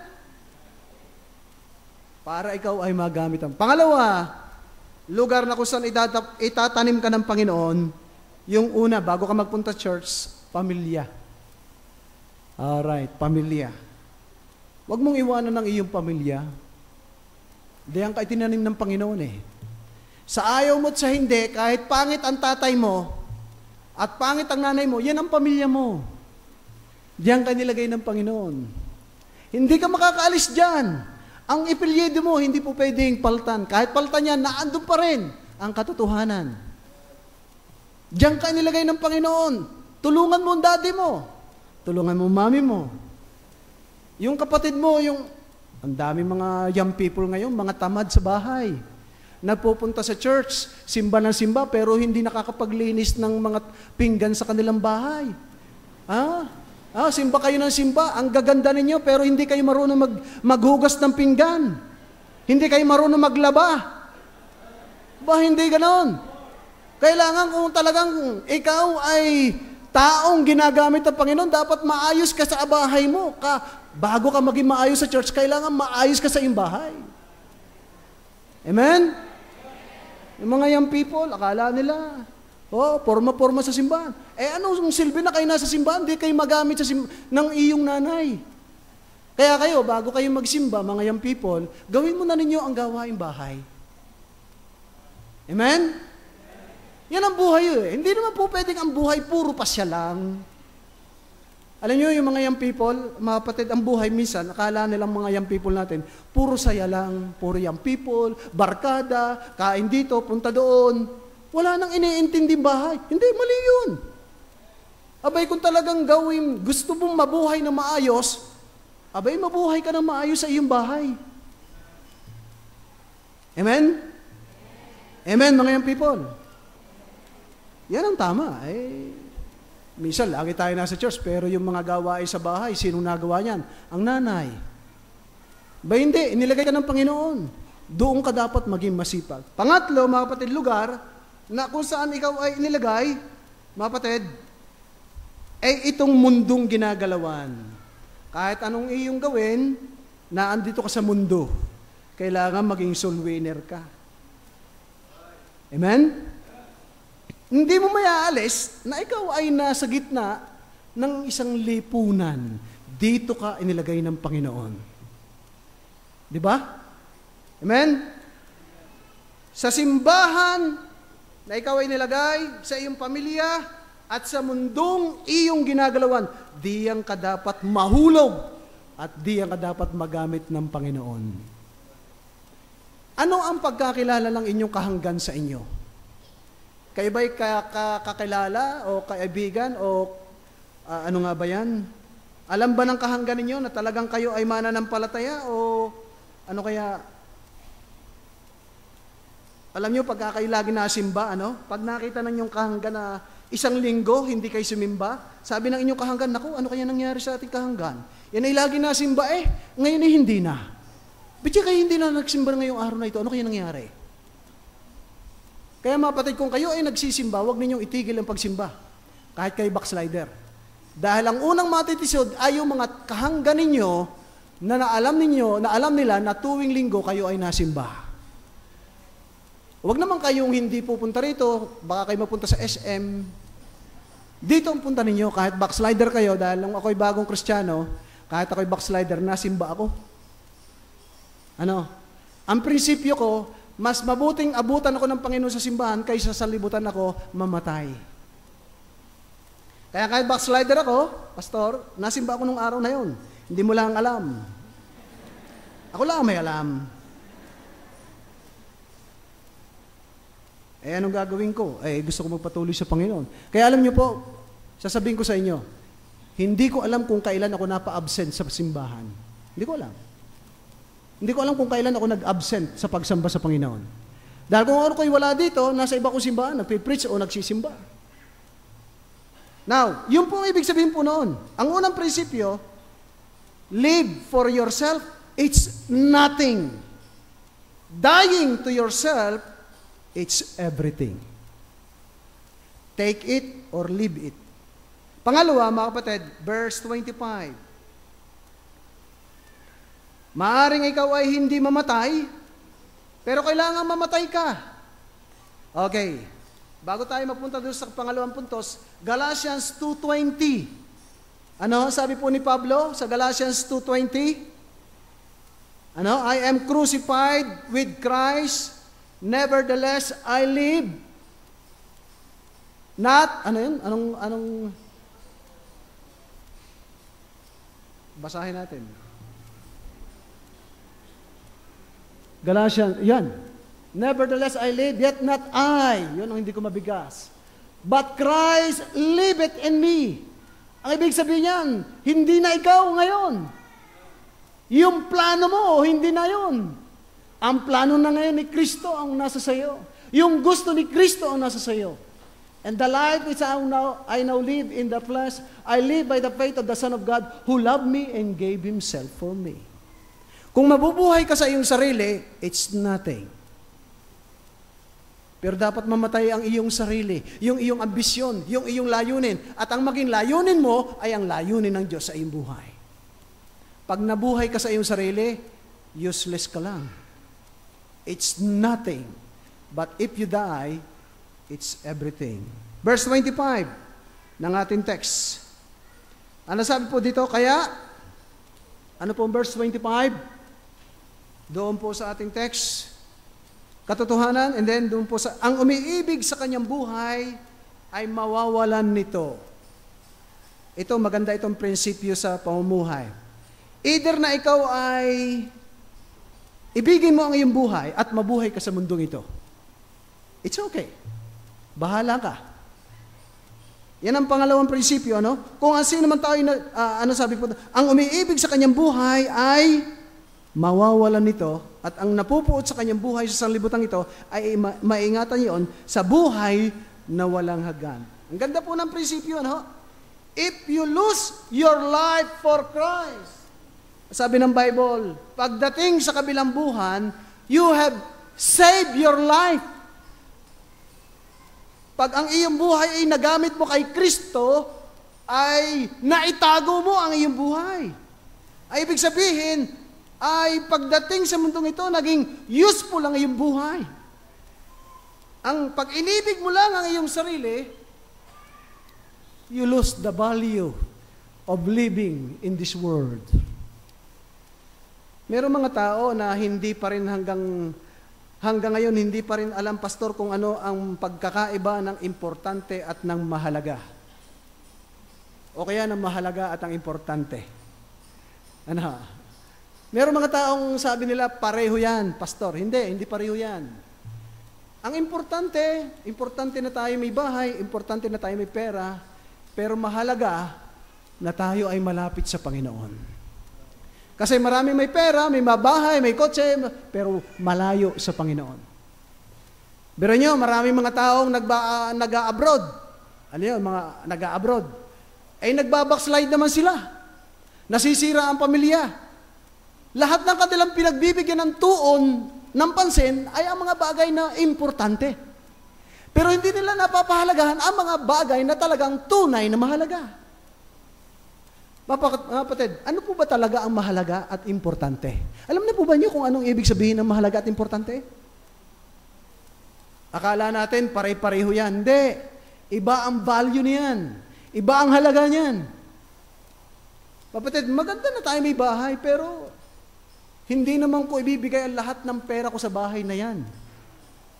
Para ikaw ay magamit ang. Pangalawa, lugar na kung saan itatanim ka ng Panginoon, yung una, bago ka magpunta church, pamilya. Alright, pamilya. Huwag mong iwanan ng iyong pamilya. Diyan ka itinanim ng Panginoon eh. Sa ayaw mo at sa hindi, kahit pangit ang tatay mo at pangit ang nanay mo, yan ang pamilya mo. Diyan ka nilagay ng Panginoon. Hindi ka makakaalis dyan. Ang ipilyedo mo, hindi po pwedeng paltan. Kahit paltan yan, naandun pa rin ang katotohanan. Diyan ka nilagay ng Panginoon. Tulungan mo ang daddy mo. Tulungan mo ang mami mo. Yung kapatid mo, ang dami mga young people ngayon, mga tamad sa bahay. Nagpupunta sa church, simba ng simba, pero hindi nakakapaglinis ng mga pinggan sa kanilang bahay. Simba kayo ng simba, ang gaganda ninyo, pero hindi kayo marunong maghugas ng pinggan. Hindi kayo marunong maglaba. Hindi ganon. Kailangan kung talagang ikaw ay taong ginagamit ng Panginoon, dapat maayos ka sa bahay mo. Bago ka maging maayos sa church, kailangan maayos ka sa iyong bahay. Amen? Yung mga young people, akala nila, forma-forma sa simbahan. Anong silbi na kayo nasa simbahan? Hindi kayo magamit ng iyong nanay. Kaya kayo, bago kayo magsimba, mga young people, gawin mo na ninyo ang gawaing bahay. Amen? Yan ang buhay. Hindi naman po pwedeng ang buhay puro pasya lang. Alam nyo, yung mga young people, mga kapatid, ang buhay minsan, akala nilang mga young people natin, puro saya lang, puro young people, barkada, kain dito, punta doon. Wala nang iniintinding bahay. Hindi, mali yun. Abay, kung talagang gusto mong mabuhay na maayos, abay, mabuhay ka na maayos sa iyong bahay. Amen? Amen, mga young people. Yan ang tama. Minsan, lagi tayo nasa church, pero yung mga gawain sa bahay, sinong nagawa niyan? Ang nanay. Hindi, inilagay ka ng Panginoon. Doon ka dapat maging masipag. Pangatlo, mga kapatid, lugar, na kung saan ikaw ay inilagay, mga kapatid, ay itong mundong ginagalawan. Kahit anong iyong gawin, na andito ka sa mundo, kailangan maging soul winner ka. Amen? Hindi mo mayaalis na ikaw ay nasa gitna ng isang lipunan. Dito ka inilagay ng Panginoon. Di ba? Amen? Sa simbahan na ikaw ay nilagay, sa iyong pamilya, at sa mundong iyong ginagalawan, diyan ka dapat mahulog at diyan ka dapat magamit ng Panginoon. Ano ang pagkakilala ng inyong kahanggan sa inyo? Kayo ba'y kakilala o kaibigan o ano nga ba yan? Alam ba ng kahanggan ninyo na talagang kayo ay mananampalataya o ano kaya? Alam nyo, pagka kayo lagi nasimba, pag nakita ng inyong kahanggan na isang linggo, hindi kayo sumimba, sabi ng inyong kahanggan, naku, ano kaya nangyari sa ating kahanggan? Yan ay lagi nasimba ngayon ay hindi na. Ba't kayo hindi na nagsimba ngayong araw na ito? Ano kaya nangyari? Kaya mga kapatid, kung kayo ay nagsisimba, huwag ninyong itigil ang pagsimba. Kahit kayo backslider. Dahil ang unang matitisod ay yung mga kahanggan ninyo na alam nila na tuwing linggo kayo ay nasimba. Huwag naman kayong hindi pupunta rito, baka kayo mapunta sa SM. Dito ang punta ninyo, kahit backslider kayo, dahil nung ako'y bagong Kristiyano, kahit ako'y backslider, nasimba ako. Ang prinsipyo ko, mas mabuting abutan ako ng Panginoon sa simbahan kaysa sa libutan ako mamatay. Kaya kahit backslider ako, pastor, nasimba ako nung araw na yon. Hindi mo lang alam. Ako lang may alam. Anong gagawin ko? Gusto ko magpatuloy sa Panginoon. Kaya alam niyo po, sasabihin ko sa inyo, hindi ko alam kung kailan ako napa-absent sa simbahan. Hindi ko alam. Hindi ko alam kung kailan ako nag-absent sa pagsamba sa Panginoon. Dahil kung ano ko'y wala dito, nasa iba kong simbahan, nagpipreach o nagsisimba. Now, yun po ang ibig sabihin po noon. Ang unang prinsipyo, live for yourself, it's nothing. Dying to yourself, it's everything. Take it or leave it. Pangalawa, mga kapatid, verse 25. Maaring ikaw ay hindi mamatay, pero kailangan mamatay ka. Okay. Bago tayo mapunta doon sa pangalawang puntos, Galatians 2:20. Ano sabi po ni Pablo sa Galatians 2:20? I am crucified with Christ, nevertheless I live. Not, Anong basahin natin? Galatians, yan. Nevertheless I live, yet not I. Yun ang hindi ko mabigas. But Christ liveth in me. Ang ibig sabihin niyan, hindi na ikaw ngayon. Yung plano mo, hindi na yun. Ang plano na ngayon ni Kristo ang nasa sayo. Yung gusto ni Kristo ang nasa sayo. And the life which I now live in the flesh, I live by the faith of the Son of God who loved me and gave Himself for me. Kung mabubuhay ka sa iyong sarili, it's nothing. Pero dapat mamatay ang iyong sarili, yung iyong ambisyon, yung iyong layunin. At ang maging layunin mo ay ang layunin ng Diyos sa iyong buhay. Pag nabuhay ka sa iyong sarili, useless ka lang. It's nothing. But if you die, it's everything. Verse 25 ng ating text. Ano sabi po dito? Kaya, ano po verse 25? Doon po sa ating text, katotohanan, and then doon po sa, ang umiibig sa kanyang buhay ay mawawalan nito. Ito, maganda itong prinsipyo sa pamumuhay. Either na ikaw ay ibigin mo ang iyong buhay at mabuhay ka sa mundong ito. It's okay. Bahala ka. Yan ang pangalawang prinsipyo, ano? Kung ang sino man tayo, ano sabi po, ang umiibig sa kanyang buhay ay mawawalan nito, at ang napupuot sa kanyang buhay sa sanlibutan ito ay maingatan yon sa buhay na walang hanggan. Ang ganda po ng prinsipyo, ano? If you lose your life for Christ, sabi ng Bible, pagdating sa kabilang buhan, you have saved your life. Pag ang iyong buhay ay nagamit mo kay Kristo, ay naitago mo ang iyong buhay. Ay ibig sabihin, ay pagdating sa mundong ito, naging useful ang iyong buhay. Ang pag inibig mo lang ang iyong sarili, you lose the value of living in this world. Merong mga tao na hindi pa rin hanggang ngayon, hindi pa rin alam, pastor, kung ano ang pagkakaiba ng importante at ng mahalaga. O kaya ng mahalaga at ang importante. Ano? Merong mga taong sabi nila, pareho yan, pastor. Hindi pareho yan. Ang importante na tayo may bahay, importante na tayo may pera, pero mahalaga na tayo ay malapit sa Panginoon. Kasi marami may pera, may mabahay, may kotse, pero malayo sa Panginoon. Pero nyo, marami mga taong nag-a-abroad. Ano yun, mga nag-a-abroad. Ay nagbabackslide naman sila. Nasisira ang pamilya. Lahat ng kanilang pinagbibigyan ng tuon, ng pansin, ay ang mga bagay na importante. Pero hindi nila napapahalagahan ang mga bagay na talagang tunay na mahalaga. Kapatid, ano po ba talaga ang mahalaga at importante? Alam na po ba niyo kung anong ibig sabihin ng mahalaga at importante? Akala natin pare-pareho yan. Hindi. Iba ang value niyan. Iba ang halaga niyan. Kapatid, maganda na tayo may bahay, pero hindi naman ko ibibigay ang lahat ng pera ko sa bahay na yan.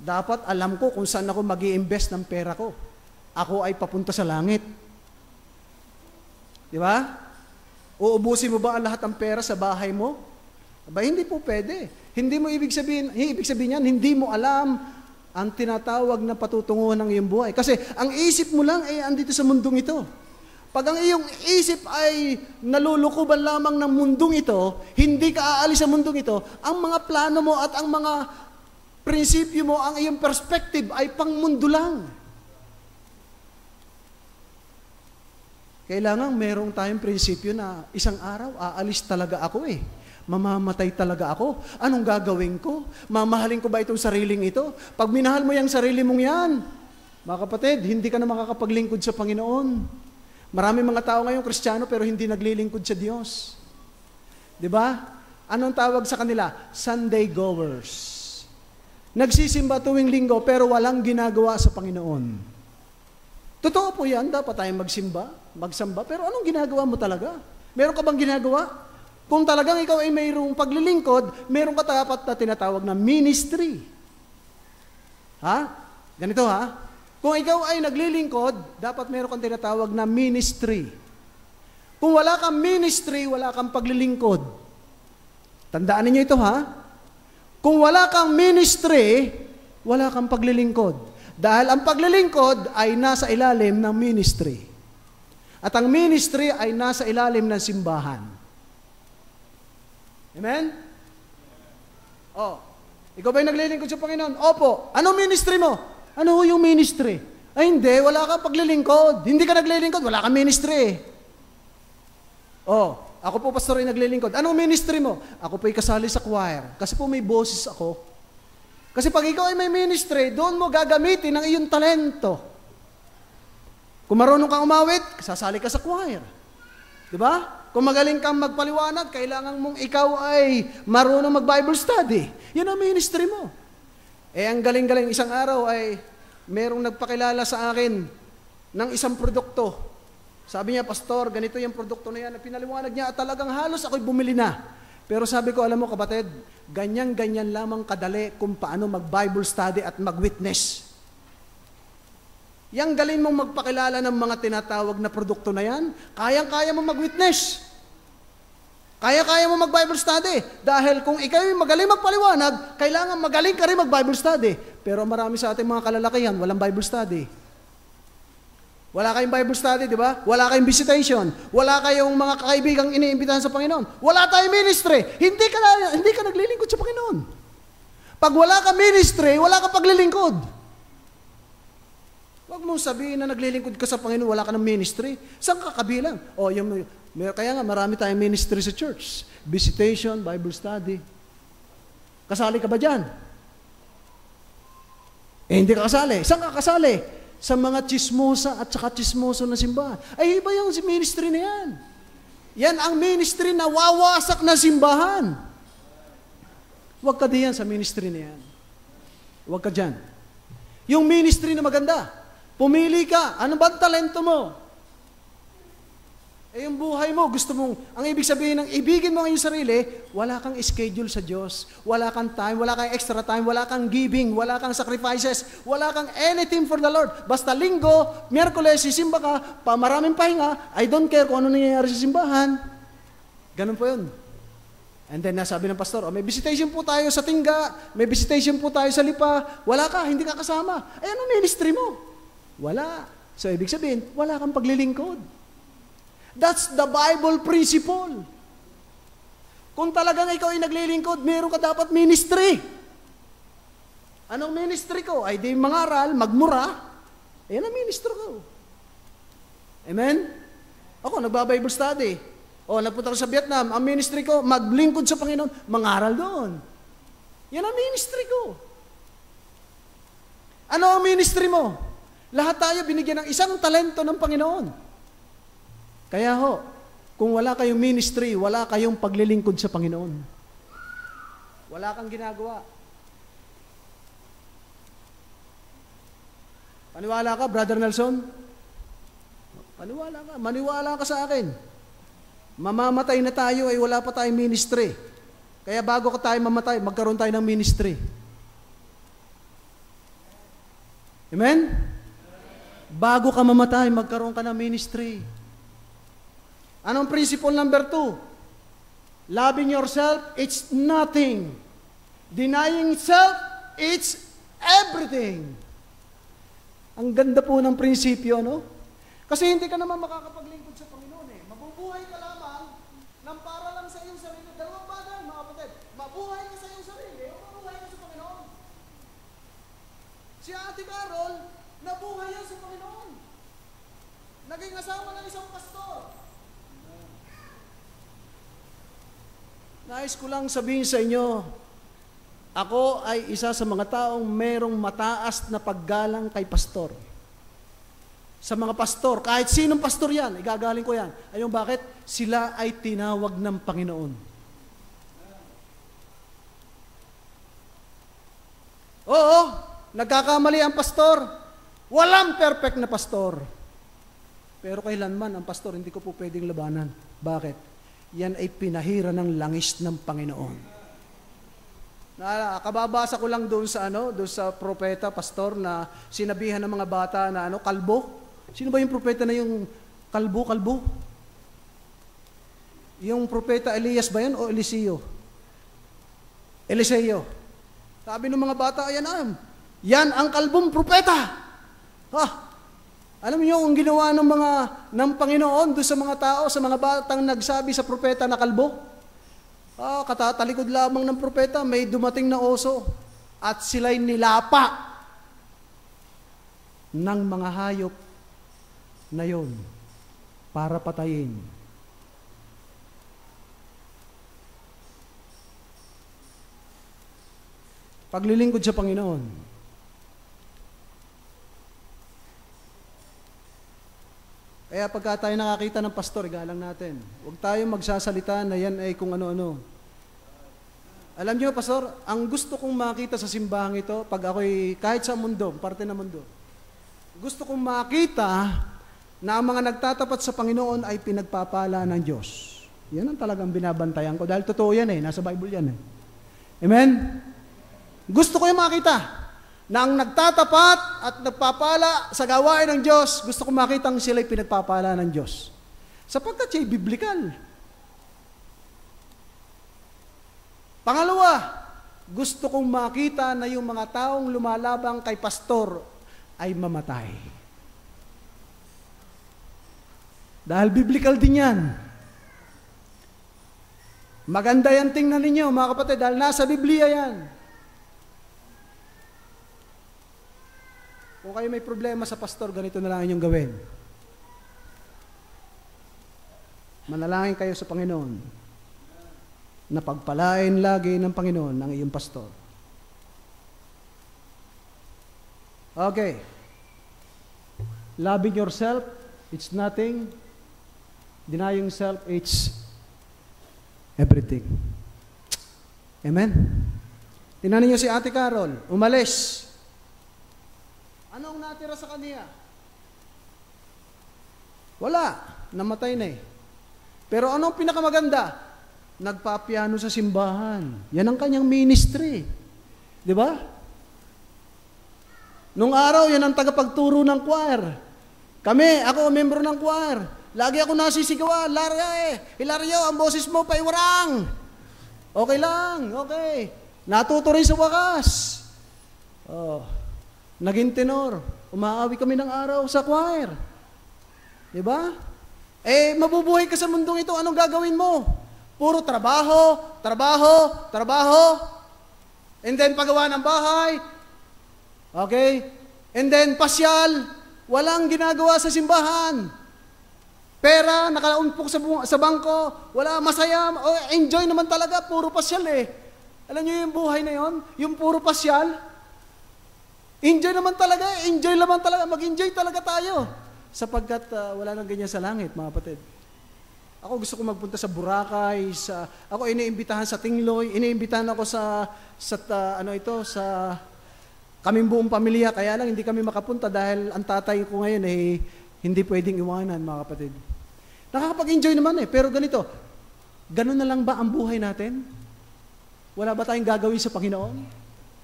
Dapat alam ko kung saan ako mag-i-invest ng pera ko. Ako ay papunta sa langit. Di ba? Uubusin mo ba ang lahat ng pera sa bahay mo? Aba, hindi po pwede. Ibig sabihin yan, hindi mo alam ang tinatawag na patutunguhan ng iyong buhay. Kasi ang isip mo lang ay andito sa mundong ito. Pag ang iyong isip ay nalulukuban lamang ng mundong ito, hindi ka aalis sa mundong ito, ang mga plano mo at ang mga prinsipyo mo, ang iyong perspective ay pang mundo lang. Kailangan merong tayong prinsipyo na isang araw, aalis talaga ako eh. Mamamatay talaga ako. Anong gagawin ko? Mamahalin ko ba itong sariling ito? Pag minahal mo yung sarili mong yan, mga kapatid, hindi ka na makakapaglingkod sa Panginoon. Marami mga tao ngayon, Kristiyano, pero hindi naglilingkod sa Diyos. Diba? Anong tawag sa kanila? Sunday goers. Nagsisimba tuwing linggo, pero walang ginagawa sa Panginoon. Totoo po yan, dapat tayong magsamba, pero anong ginagawa mo talaga? Meron ka bang ginagawa? Kung talagang ikaw ay mayroong paglilingkod, meron ka dapat na tinatawag na ministry. Ha? Ganito ha? Kung ikaw ay naglilingkod, dapat meron kang tinatawag na ministry. Kung wala kang ministry, wala kang paglilingkod. Tandaan ninyo ito ha? Kung wala kang ministry, wala kang paglilingkod. Dahil ang paglilingkod ay nasa ilalim ng ministry. At ang ministry ay nasa ilalim ng simbahan. Amen? Oh, ikaw ba'y naglilingkod sa Panginoon? Opo. Anong ministry mo? Ano yung ministry? Ay hindi, wala kang paglilingkod. Hindi ka naglilingkod, wala kang ministry. Oh, ako po pastor ay naglilingkod. Anong ministry mo? Ako po'y kasali sa choir. Kasi po may boses ako. Kasi pag ikaw ay may ministry, doon mo gagamitin ang iyong talento. Kung marunong kang umawit, sasali ka sa choir. Diba? Kung magaling kang magpaliwanag, kailangan mong ikaw ay marunong mag-Bible study. Yan ang ministry mo. Ang galing-galing, isang araw ay merong nagpakilala sa akin ng isang produkto. Sabi niya, Pastor, ganito yung produkto na yan. Pinaliwanag niya at talagang halos ako'y bumili na. Pero sabi ko, alam mo kapatid, ganyan-ganyan lamang kadali kung paano mag-Bible study at mag-witness. Yang galing mong magpakilala ng mga tinatawag na produkto na yan, kayang-kaya mo mag-witness. Kaya-kaya mo mag-Bible study. Dahil kung ikaw ay magaling magpaliwanag, kailangan magaling ka rin mag-Bible study. Pero marami sa ating mga kalalakihan, walang Bible study. Wala kayong Bible study, di ba? Wala kayong visitation. Wala kayong mga kaibigang iniimbitahan sa Panginoon. Wala tayong ministry. Hindi ka naglilingkod sa Panginoon. Pag wala ka ministry, wala ka paglilingkod. Huwag mong sabihin na naglilingkod ka sa Panginoon, wala ka ng ministry. Saan ka kabilang? Kaya nga marami tayong ministry sa church. Visitation, Bible study. Kasali ka ba dyan? Hindi ka kasali. Saan ka kasali? Sa mga chismosa at saka chismoso na simbahan. Ay, iba yung ministry na yan. Yan ang ministry na wawasak na simbahan. Huwag ka diyan sa ministry na yan. Huwag ka dyan. Yung ministry na maganda, pumili ka. Ano ba ang talento mo? Yung buhay mo, gusto mong, ang ibig sabihin ng ibigin mo ang iyong sarili, wala kang schedule sa Diyos, wala kang time, wala kang extra time, wala kang giving, wala kang sacrifices, wala kang anything for the Lord. Basta Linggo, Miyerkules, sisimba ka, maraming pahinga, I don't care kung ano nangyayari sa simbahan. Ganun po yun. And then nasabi ng pastor, may visitation po tayo sa Tingga, may visitation po tayo sa Lipa, wala ka, hindi ka kasama. Ay, ano ministry mo? Wala. So, ibig sabihin, wala kang paglilingkod. That's the Bible principle. Kung talagang ikaw ay naglilingkod, meron ka dapat ministry. Anong ministry ko? Ay di mangaral, magmura. Yan ang ministry ko. Amen? Ako, nagba-Bible study. Nagpunta ko sa Vietnam. Ang ministry ko, maglingkod sa Panginoon, mangaral doon. Yan ang ministry ko. Ano ang ministry mo? Lahat tayo binigyan ng isang talento ng Panginoon. Kaya kung wala kayong ministry, wala kayong paglilingkod sa Panginoon. Wala kang ginagawa. Paniwala ka, Brother Nelson? Maniwala ka sa akin. Mamamatay na tayo ay wala pa tayong ministry. Kaya bago tayo mamatay, magkaroon tayo ng ministry. Amen? Bago ka mamatay, magkaroon ka ng ministry. Anong principle number 2? Loving yourself, it's nothing. Denying self, it's everything. Ang ganda po ng prinsipyo, no? Kasi hindi ka naman makakapaglingkod sa Panginoon eh. Mabubuhay ka lamang ng para lang sa iyong sarili. Dalawang bagay, mga kapatid. Mabuhay ka sa iyong sarili o mabuhay ka sa Panginoon. Si Ate Carol, nabuhay yan sa Panginoon. Naging asawa ng isang pastor. Nais ko lang sabihin sa inyo, ako ay isa sa mga taong merong mataas na paggalang kay pastor. Sa mga pastor, kahit sinong pastor yan, igagaling ko yan. Ayun bakit? Sila ay tinawag ng Panginoon. Oo, nagkakamali ang pastor. Walang perfect na pastor. Pero kailanman ang pastor, hindi ko po pwedeng labanan. Bakit? Yan ay pinahira ng langis ng Panginoon. Kababasa ko lang doon sa propeta, pastor, na sinabihan ng mga bata na kalbo. Sino ba yung propeta na yung kalbo? Yung propeta Elias ba yan o Eliseo? Eliseo. Sabi ng mga bata, yan ang kalbong propeta. Alam niyo ang ginawa ng Panginoon doon sa mga tao, sa mga batang nagsabi sa propeta na kalbo? Katatalikod lamang ng propeta, may dumating na oso at sila'y nilapa ng mga hayop na yon para patayin. Paglilingkod sa Panginoon. Kaya pagka tayo nakakita ng pastor, igalang natin. Huwag tayong magsasalita na yan ay kung ano-ano. Alam niyo, pastor, ang gusto kong makita sa simbahang ito, pag ako'y kahit sa mundo, parte ng mundo, gusto kong makita na ang mga nagtatapat sa Panginoon ay pinagpapala ng Diyos. Yan ang talagang binabantayan ko. Dahil totoo yan nasa Bible yan Amen? Gusto ko yung makita na ang nagtatapat at nagpapala sa gawain ng Diyos, gusto ko makita ang sila'y pinagpapala ng Diyos. Sapagkat siya'y biblical. Pangalawa, gusto kong makita na yung mga taong lumalabang kay pastor ay mamatay. Dahil biblical din yan. Maganda yan tingnan ninyo, mga kapatid, dahil nasa Biblia yan. Kung kayo may problema sa pastor, ganito na lang inyong gawin. Manalangin kayo sa Panginoon na pagpalain lagi ng Panginoon ang iyong pastor. Okay. Loving yourself, it's nothing. Denying self, it's everything. Amen? Tingnan niyo si Ate Carol, umalis. Anong natira sa kanya? Wala. Namatay na Pero anong pinakamaganda? Nagpapiano sa simbahan. Yan ang kanyang ministry. Di ba? Nung araw, yan ang tagapagturo ng choir. Ako, membro ng choir. Lagi ako nasisigawan. Hilario, ang boses mo paiwarang. Okay lang, okay. Natuto rin sa wakas. Naging tenor. Umaawi kami ng araw sa choir. Diba? Mabubuhay ka sa mundong ito, anong gagawin mo? Puro trabaho, trabaho, trabaho. And then paggawa ng bahay. Okay? And then pasyal. Walang ginagawa sa simbahan. Pera, nakaumpok sa bangko. Wala, masaya. Enjoy naman talaga, puro pasyal Alam niyo yung buhay na yon? Yung puro pasyal? Enjoy naman talaga, mag-enjoy talaga tayo. Sapagkat wala nang ganyan sa langit, mga kapatid. Ako gusto ko magpunta sa Boracay, ako iniimbitahan sa Tingloy, iniimbitahan ako sa kaming buong pamilya, kaya lang hindi kami makapunta dahil ang tatay ko ngayon hindi pwedeng iwanan, mga kapatid. Nakakapag-enjoy naman pero ganito, ganun na lang ba ang buhay natin? Wala ba tayong gagawin sa Panginoon?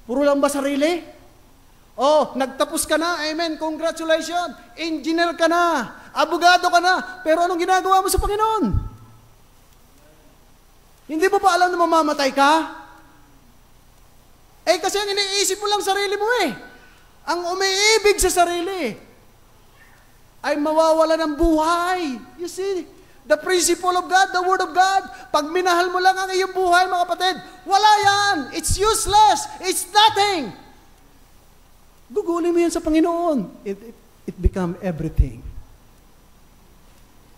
Puro lang ba sarili? Nagtapos ka na, amen, congratulations, engineer ka na, abogado ka na, pero anong ginagawa mo sa Panginoon? Hindi mo pa alam na mamamatay ka? Kasi ang iniisip mo lang sarili mo Ang umiibig sa sarili ay mawawala ng buhay. You see, the principle of God, the Word of God, pag minahal mo lang ang iyong buhay, mga kapatid, wala yan. It's useless. It's nothing. Gugulin mo yan sa Panginoon. It become everything.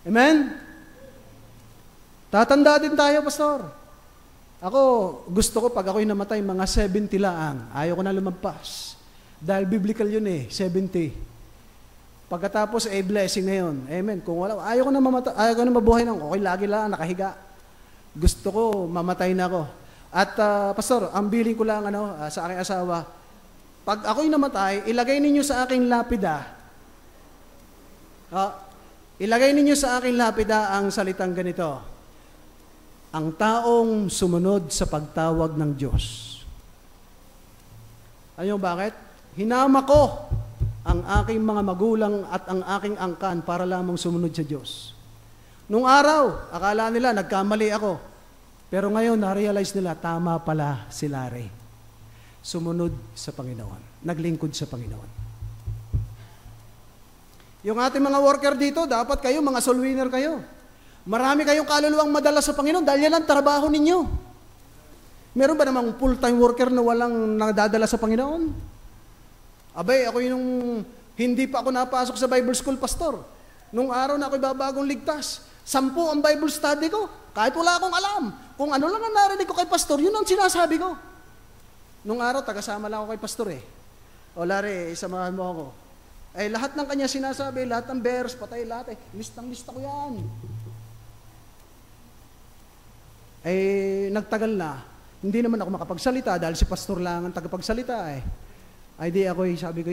Amen? Tatanda din tayo, Pastor. Ako, gusto ko pag ako'y namatay, mga 70 laang. Ayaw ko na lumagpas. Dahil biblical yun 70. Pagkatapos, blessing na yun. Amen. Kung wala, ayaw ko na mabuhay ng okay, lagi lang, nakahiga. Gusto ko, mamatay na ako. At, Pastor, ang billing ko lang sa aking asawa, pag ako'y namatay, ilagay ninyo sa aking lapida. Ilagay ninyo sa aking lapida ang salitang ganito. Ang taong sumunod sa pagtawag ng Diyos. Alam niyo bakit? Hinama ko ang aking mga magulang at ang aking angkan para lamang sumunod sa Diyos. Nung araw, akala nila nagkamali ako. Pero ngayon, na-realize nila, tama pala si Larry. Sumunod sa Panginoon. Naglingkod sa Panginoon. Yung ating mga worker dito, dapat kayo, mga soul winner kayo. Marami kayong kaluluwang madala sa Panginoon dahil yan ang trabaho ninyo. Meron ba namang full-time worker na walang nadadala sa Panginoon? Abay, ako yung hindi pa ako napasok sa Bible School, Pastor. Nung araw na ako'y babagong ligtas, 10 ang Bible study ko. Kahit wala akong alam. Kung ano lang ang narinig ko kay Pastor, yun ang sinasabi ko. Nung araw, tagasama lang ako kay Pastor eh. O Larry, samahan mo ako. Ay lahat ng kanya sinasabi, lahat ng verse, patay lahat, listang-lista ko yan. Ay nagtagal na, hindi naman ako makapagsalita dahil si Pastor lang ang tagapagsalita eh. Ay di ako'y, sabi ko,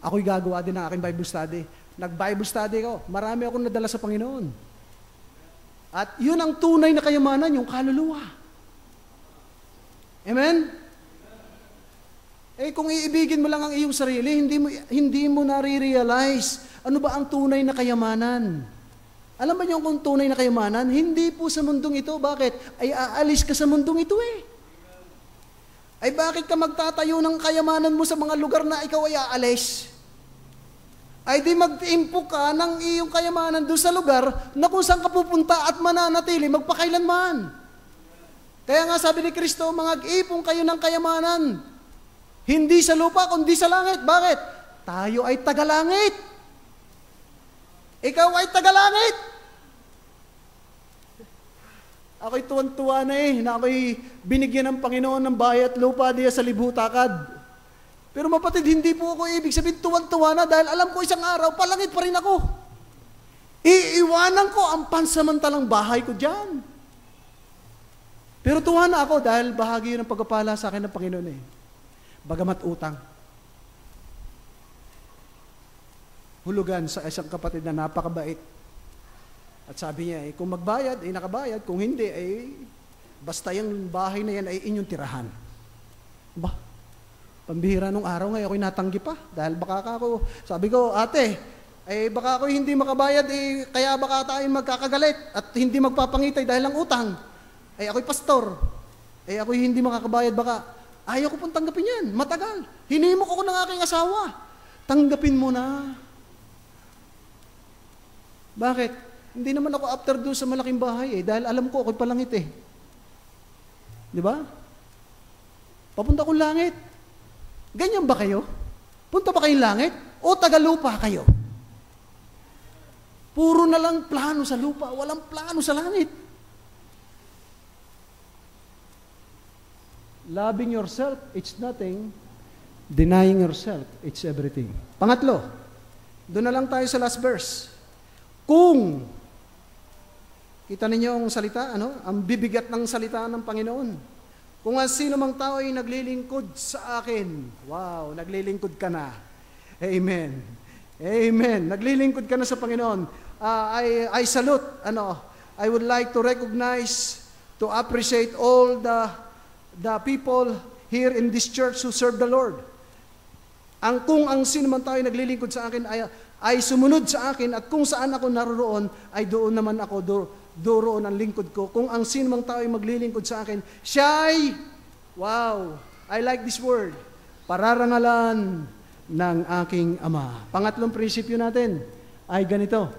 ako'y gagawa din ng aking Bible study. Nag-Bible study ko, marami akong nadala sa Panginoon. At yun ang tunay na kayamanan, yung kaluluwa. Amen? Eh kung iibigin mo lang ang iyong sarili, hindi mo nare-realize ano ba ang tunay na kayamanan. Alam ba niyo kung tunay na kayamanan? Hindi po sa mundong ito. Bakit? Ay aalis ka sa mundong ito eh. Ay bakit ka magtatayo ng kayamanan mo sa mga lugar na ikaw ay aalis? Ay di mag-iimpo ka ng iyong kayamanan doon sa lugar na kung saan ka pupunta at mananatili magpakailanman. Kaya nga sabi ni Kristo, mag-ipon kayo ng kayamanan. Hindi sa lupa, kundi sa langit. Bakit? Tayo ay tagalangit. Ikaw ay tagalangit. Ako'y tuwan-tuwa na na ako'y binigyan ng Panginoon ng bahay at lupa diya sa Libutakad. Pero mapatid, hindi po ako ibig sabihin tuwan-tuwa na dahil alam ko isang araw, palangit pa rin ako. Iiwanan ko ang pansamantalang bahay ko dyan. Pero tuwa na ako dahil bahagi ng pagpapala sa akin ng Panginoon eh. Bagamat utang. Hulugan sa isang kapatid na napakabait. At sabi niya, kung magbayad, nakabayad. Kung hindi, basta yung bahay na yan ay inyong tirahan. Ba? Pambihira nung araw ngayon, ako'y natanggi pa. Dahil baka ako, sabi ko, ate, baka ako hindi makabayad, kaya baka tayo magkakagalit at hindi magpapangitay dahil lang utang. Ako'y pastor. Ako'y hindi makakabayad, baka ayaw ko pong tanggapin yan. Matagal. Hinimok ako ng aking asawa. Tanggapin mo na. Bakit? Hindi naman ako after doon sa malaking bahay dahil alam ko ako'y palangit Di ba? Papunta akong langit. Ganyan ba kayo? Punta ba kayong langit? O tagalupa kayo? Puro na lang plano sa lupa. Walang plano sa langit. Loving yourself, it's nothing. Denying yourself, it's everything. Pangatlo, doon na lang tayo sa last verse. Kung, kita ninyo ang salita, ang bibigat ng salita ng Panginoon. Kung sino mang tao ay naglilingkod sa akin, wow, naglilingkod ka na. Amen. Amen. Naglilingkod ka na sa Panginoon. I salute, I would like to recognize, to appreciate all the people here in this church who serve the Lord. Kung ang sino man tayo naglilingkod sa akin ay sumunod sa akin at kung saan ako naroroon ay doon naman ako doon ang lingkod ko. Kung ang sino man tao ay maglilingkod sa akin, siya'y, wow, I like this word, pararangalan ng aking Ama. Pangatlong prinsipyo natin ay ganito.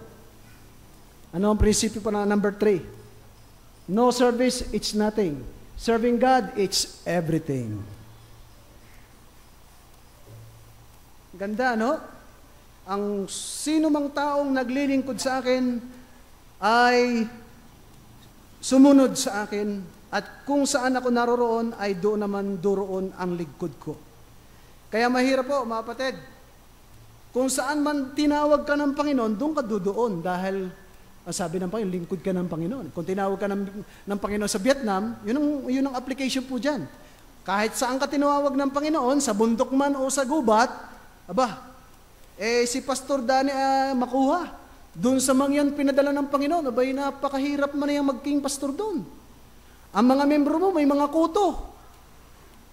Ano ang prinsipyo pa na number 3? No service, it's nothing. Serving God, it's everything. Ganda, no? Ang sino mang taong naglilingkod sa akin ay sumunod sa akin at kung saan ako naroroon ay doon naman doroon ang lingkod ko. Kaya mahirap po, mga kapatid. Kung saan man tinawag ka ng Panginoon, doon ka doon dahil sabi ng Panginoon, lingkod ka ng Panginoon. Kung tinawag ka ng Panginoon sa Vietnam, yun ang application po dyan. Kahit saan ka tinawag ng Panginoon, sa bundok man o sa gubat, si Pastor Dani makuha. Doon sa mangyan pinadala ng Panginoon, napakahirap man yung maging pastor doon. Ang mga membro mo, may mga kuto.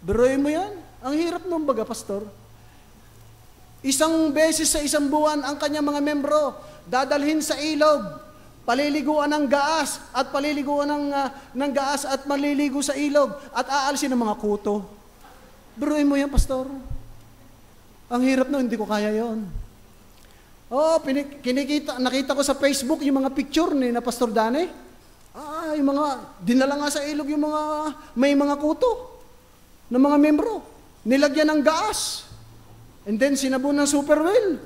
Biruin mo yan. Ang hirap nung baga, pastor. Isang beses sa isang buwan, ang kanyang mga membro, dadalhin sa ilog, paliliguan ng gaas at paliliguan ng gaas at maliligo sa ilog at aalisin ng mga kuto. Biruin mo yan, pastor. Ang hirap na, hindi ko kaya yon. Nakita ko sa Facebook yung mga picture ni na Pastor Dane. Yung mga, dinala nga sa ilog yung mga, may mga kuto ng mga membro. Nilagyan ng gas. And then, sinabon ng super well.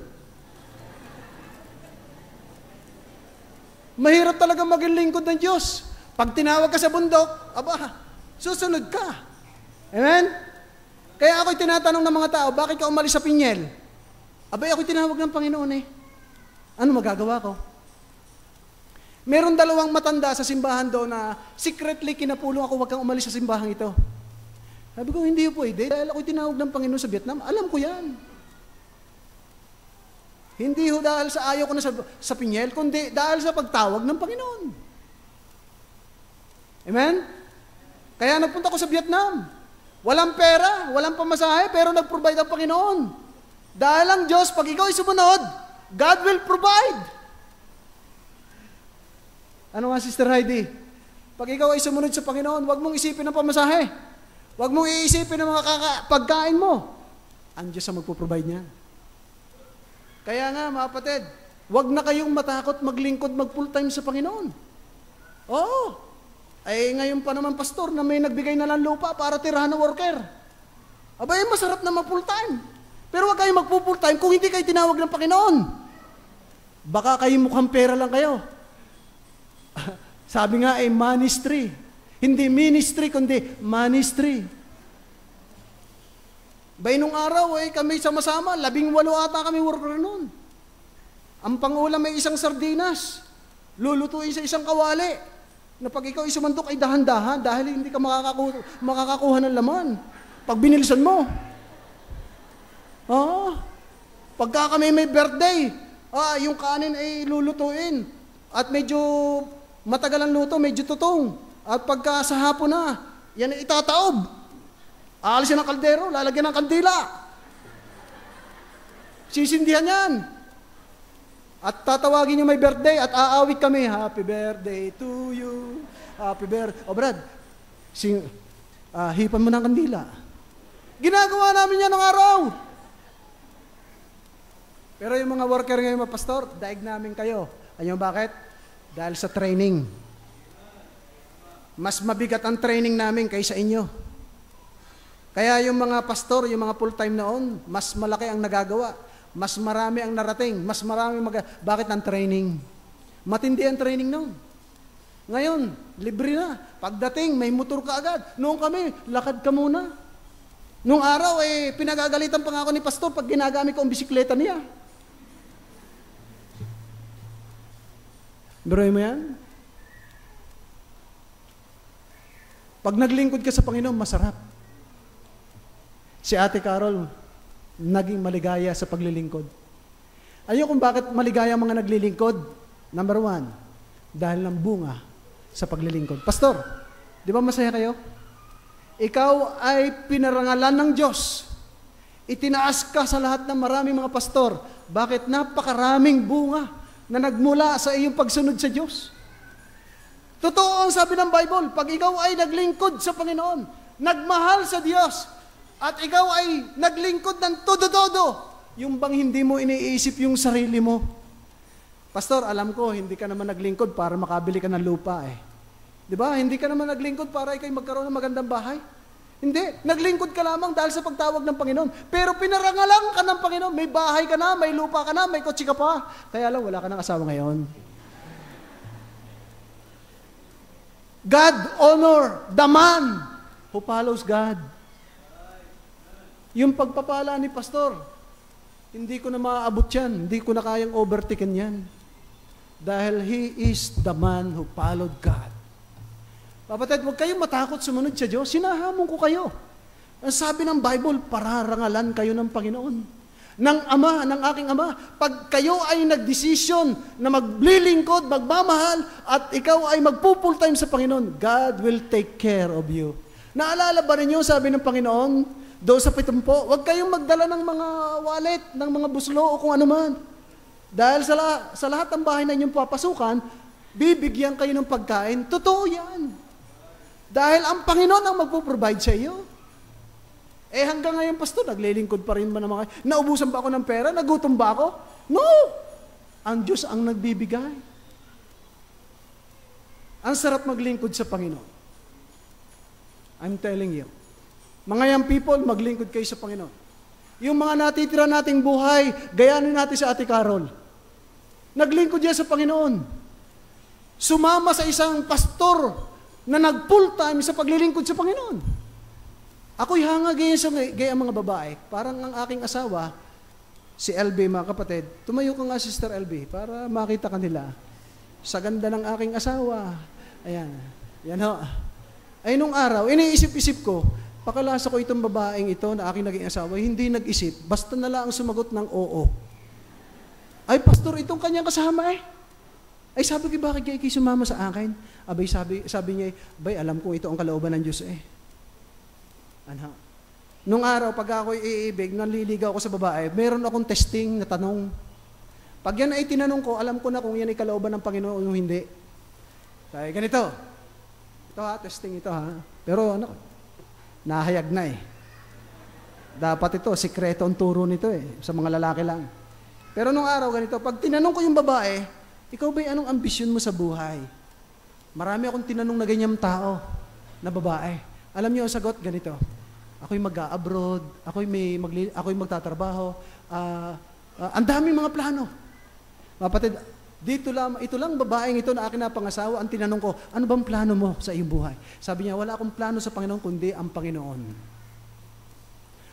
Mahirap talaga maging lingkod ng Diyos. Pag tinawag ka sa bundok, susunod ka. Amen? Kaya ako'y tinatanong ng mga tao, bakit ka umalis sa Pinyel? Ako'y tinawag ng Panginoon eh. Ano magagawa ko? Meron 2 matanda sa simbahan doon na secretly kinapulong ako, wag kang umalis sa simbahan ito. Sabi ko, hindi po pwede. Dahil ako'y tinawag ng Panginoon sa Vietnam, alam ko yan. Hindi ho dahil sa ayaw ko na sa Pinyel, kundi dahil sa pagtawag ng Panginoon. Amen? Kaya nagpunta ko sa Vietnam. Walang pera, walang pamasahe, pero nag-provide ang Panginoon. Dahil ang Diyos, pag ikaw ay sumunod, God will provide. Ano nga, Sister Heidi? Pag ikaw ay sumunod sa Panginoon, huwag mong isipin ng pamasahe. Huwag mong iisipin ng mga pagkain mo. Ang Diyos ang magpo-provide niya. Kaya nga, mga kapatid, huwag na kayong matakot maglingkod, mag-full time sa Panginoon. Oo. Ngayon pa naman, pastor, na may nagbigay na lang lupa para tirahan ng worker. Masarap na mag-full time. Pero huwag kayong mag-full time kung hindi kayo tinawag ng Panginoon. Baka kayo mukhang pera lang kayo. Sabi nga ministry. Hindi ministry, kundi ministry. Nung araw, kami sama-sama, 18 ata kami worker noon. Ang pangulam ay isang sardinas. Lulutuin sa isang kawali. Na pag ikaw isumandok ay dahan-dahan dahil hindi ka makakakuha ng laman. Pag binilisan mo. Pagka kami may birthday, yung kanin ay lulutuin. At medyo matagal ang luto, medyo tutong. At pagka sa hapon na, yan ay itataob. Aalisin ng kaldero, lalagyan ng kandila. Sisindihan yan. At tatawagin yung may birthday at aawit kami, happy birthday to you. Happy birthday. Brad, hipan mo ng kandila. Ginagawa namin yan ng araw. Pero yung mga worker ngayon, mga pastor, daig namin kayo. Alam bakit? Dahil sa training. Mas mabigat ang training namin kaysa inyo. Kaya yung mga pastor, yung mga full-time noon, mas malaki ang nagagawa. Mas marami ang narating. Mas marami Bakit ang training? Matindi ang training noon. Ngayon, libre na. Pagdating, may motor ka agad. Noong kami, lakad ka muna. Noong araw, pinagagalitan pa nga ako ni pastor pag ginagamit ko ang bisikleta niya. Biruin mo yan? Pag naglingkod ka sa Panginoon, masarap. Si Ate Carol, naging maligaya sa paglilingkod. Ayun kung bakit maligaya ang mga naglilingkod. Number 1, dahil ng bunga sa paglilingkod. Pastor, di ba masaya kayo? Ikaw ay pinarangalan ng Diyos. Itinaas ka sa lahat ng maraming mga pastor. Bakit? Napakaraming bunga na nagmula sa iyong pagsunod sa Diyos. Totoo ang sabi ng Bible, pag ikaw ay naglingkod sa Panginoon, nagmahal sa Diyos, at ikaw ay naglingkod ng todo-todo, yung bang hindi mo iniisip yung sarili mo. Pastor, alam ko, hindi ka naman naglingkod para makabili ka ng lupa Di ba? Hindi ka naman naglingkod para ikay magkaroon ng magandang bahay. Hindi. Naglingkod ka lamang dahil sa pagtawag ng Panginoon. Pero pinarangalan ka ng Panginoon. May bahay ka na, may lupa ka na, may kotse ka pa. Kaya lang, wala ka ng asawa ngayon. God honor the man who follows God. Yung pagpapala ni pastor, hindi ko na maaabot yan. Hindi ko na kayang overtaken yan. Dahil he is the man who followed God. Kapatid, huwag kayong matakot sumunod sa Diyos. Sinahamon ko kayo. Ang sabi ng Bible, pararangalan kayo ng Panginoon. Ng Ama, ng aking Ama. Pag kayo ay nagdesisyon na maglilingkod, magmamahal, at ikaw ay magpo-full time sa Panginoon, God will take care of you. Naalala ba ninyo, sabi ng Panginoon, doon sa 7, huwag kayong magdala ng mga wallet, ng mga buslo o kung ano man. Dahil sa lahat ng bahay na inyong papasukan, bibigyan kayo ng pagkain. Totoo yan. Dahil ang Panginoon ang magpo-provide sa iyo. Hanggang ngayon, pastor, naglilingkod pa rin ba naman kayo? Naubusan ba ako ng pera? Nagutom ba ako? No! Ang Diyos ang nagbibigay. Ang sarap maglingkod sa Panginoon. I'm telling you. Mga young people, maglingkod kayo sa Panginoon. Yung mga natitira nating buhay, gayanin natin sa Ate Carol. Naglingkod yan sa Panginoon. Sumama sa isang pastor na nag-full time sa paglilingkod sa Panginoon. Ako'y hanga gaya mga babae. Parang ang aking asawa, si LB, mga kapatid, tumayo ka nga, Sister LB, para makita ka nila. Sa ganda ng aking asawa. Ayan. Yan ho. Ay, nung araw, iniisip-isip ko, pakalasa ko itong babaeng ito na aking naging asawa, hindi nag-isip, basta na lang sumagot ng oo. Ay, pastor, itong kanyang kasama eh. Ay, sabi ko, bakit kayo sumama sa akin? Abay, sabi niya, bay, alam ko ito ang kalooban ng Diyos eh. Ano? Nung araw, pag ako'y iibig, nanliligaw ako sa babae, meron akong testing na tanong. Pag yan ay tinanong ko, alam ko na kung yan ay kalooban ng Panginoon o hindi. Kaya ganito. Ito ha, testing ito ha. Pero ano, nahayag na eh. Dapat ito, sikreto ang turo nito eh, sa mga lalaki lang. Pero nung araw ganito, pag tinanong ko yung babae, ikaw ba'y anong ambisyon mo sa buhay? Marami akong tinanong na ganyang tao, na babae. Alam niyo ang sagot, ganito. Ako'y mag-a-abroad, ako'y magtatrabaho, ang daming mga plano. Mapatid, ito lang babaeng ito na akin na pangasawa, ang tinanong ko, ano bang plano mo sa iyong buhay? Sabi niya, wala akong plano sa Panginoon, kundi ang Panginoon.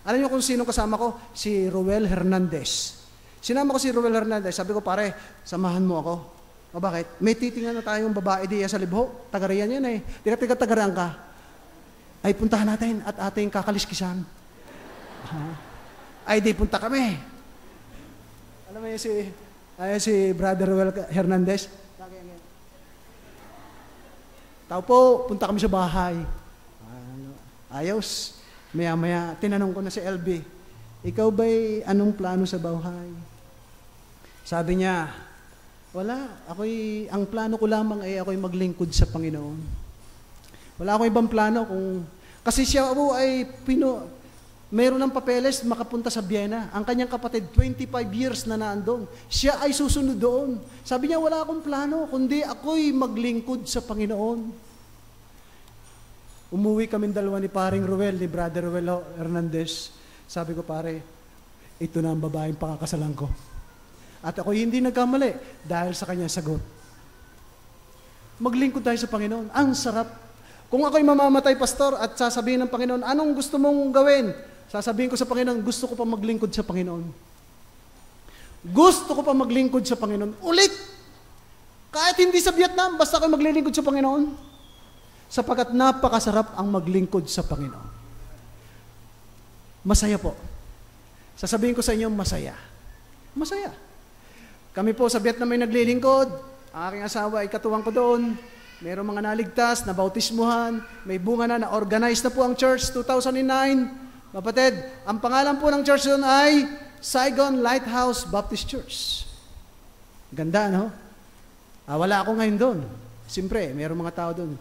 Alam niyo kung sino kasama ko? Si Roel Hernandez. Sinama ko si Roel Hernandez, sabi ko, pare, samahan mo ako. O bakit? May titingnan na tayong babae diya sa Libho, tagariyan yan eh. Tagarang ka. Ay, puntahan natin at ating kakaliskisan. Ay, di punta kami. Alam mo yun si Brother Roel Hernandez? Tao po, punta kami sa bahay. Ayos. Maya-maya, tinanong ko na si LB, ikaw ba'y anong plano sa buhay? Sabi niya, wala. Ang plano ko lamang ay ako'y maglingkod sa Panginoon. Wala akong ibang plano kasi siya ay mayroon ng papeles makapunta sa Vienna. Ang kanyang kapatid, 25 years na naandun. Siya ay susunod doon. Sabi niya, wala akong plano, kundi ako'y maglingkod sa Panginoon. Umuwi kami dalawa ni paring Roel, ni Brother Roel Hernandez. Sabi ko, pare, ito na ang babaeng pakakasalan ko. At ako'y hindi nagkamali dahil sa kanyang sagot. Maglingkod tayo sa Panginoon. Ang sarap. Kung ako'y mamamatay, pastor, at sasabihin ng Panginoon, anong gusto mong gawin? Sasabihin ko sa Panginoon, gusto ko pa maglingkod sa Panginoon. Gusto ko pa maglingkod sa Panginoon. Ulit! Kahit hindi sa Vietnam, basta ako'y maglilingkod sa Panginoon. Sapagkat napakasarap ang maglingkod sa Panginoon. Masaya po. Sasabihin ko sa inyo, masaya. Masaya. Kami po sa Vietnam ay naglilingkod. Ang aking asawa ay katuwang ko doon. Mayroong mga naligtas, nabautismuhan, may bunga na, na-organize na po ang church 2009. Mapatid, ang pangalan po ng church doon ay Saigon Lighthouse Baptist Church. Ganda, no? Wala ako ngayon doon. Siyempre, mayroong mga tao doon.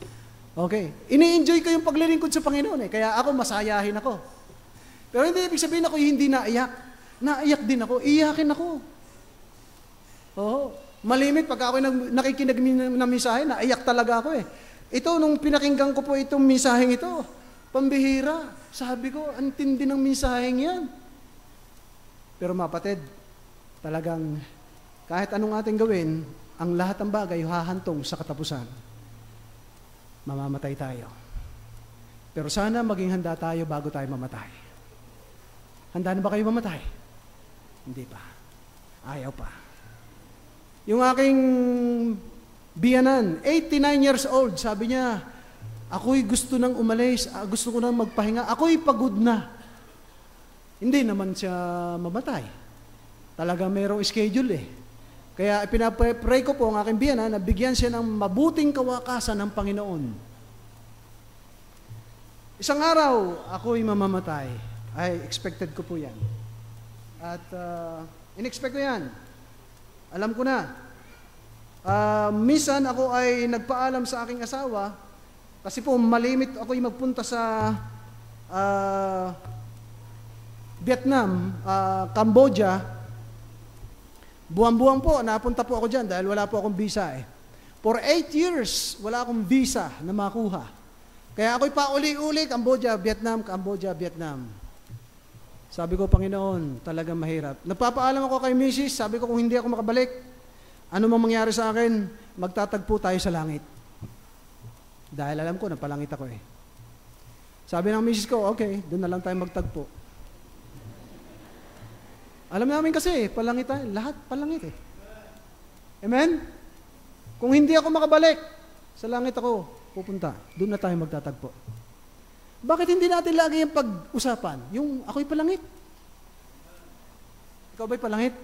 Okay. Ini-enjoy ko yung paglilingkod sa Panginoon eh. Kaya ako, masayahin ako. Pero hindi ibig sabihin ako hindi naiyak. Naiyak din ako. Iyakin ako. Oo. Malimit, pagka ako nakikinig ng mensahe, naiyak talaga ako eh. Ito, nung pinakinggan ko po itong mensaheng ito, pambihira. Sabi ko, ang tindi ng mensaheng yan. Pero mapatid, talagang kahit anong ating gawin, ang lahat ng bagay hahantong sa katapusan. Mamamatay tayo. Pero sana maging handa tayo bago tayo mamatay. Handa na ba kayo mamatay? Hindi pa. Ayaw pa. Yung aking biyanan, 89 years old, sabi niya, ako'y gusto nang umalis, gusto ko nang magpahinga, ako'y pagod na. Hindi naman siya mamatay. Talaga mayroong schedule eh. Kaya pinapray ko po ang aking biyanan na bigyan siya ng mabuting kawakasan ng Panginoon. Isang araw, ako'y mamamatay. Ay, expected ko po yan. At in-expect ko yan. Alam ko na. Minsan ako ay nagpaalam sa aking asawa kasi po malimit ako'y magpunta sa Vietnam, Cambodia, buwan-buwan po, napunta po ako dyan dahil wala po akong visa eh. For 8 years, wala akong visa na makuha. Kaya ako'y pauli-uli, Cambodia, Vietnam, Cambodia, Vietnam. Sabi ko, Panginoon, talagang mahirap. Nagpapaalam ako kay Mrs., sabi ko, kung hindi ako makabalik, ano mang mangyari sa akin, magtatagpo tayo sa langit. Dahil alam ko, napalangit ako eh. Sabi ng Mrs. ko, okay, doon na lang tayo magtagpo. Alam namin kasi, palangit tayo. Lahat palangit eh. Amen? Kung hindi ako makabalik, sa langit ako pupunta. Doon na tayo magtatagpo. Bakit hindi natin lagi yung pag-usapan? Yung ako'y palangit. Ikaw ba'y palangit?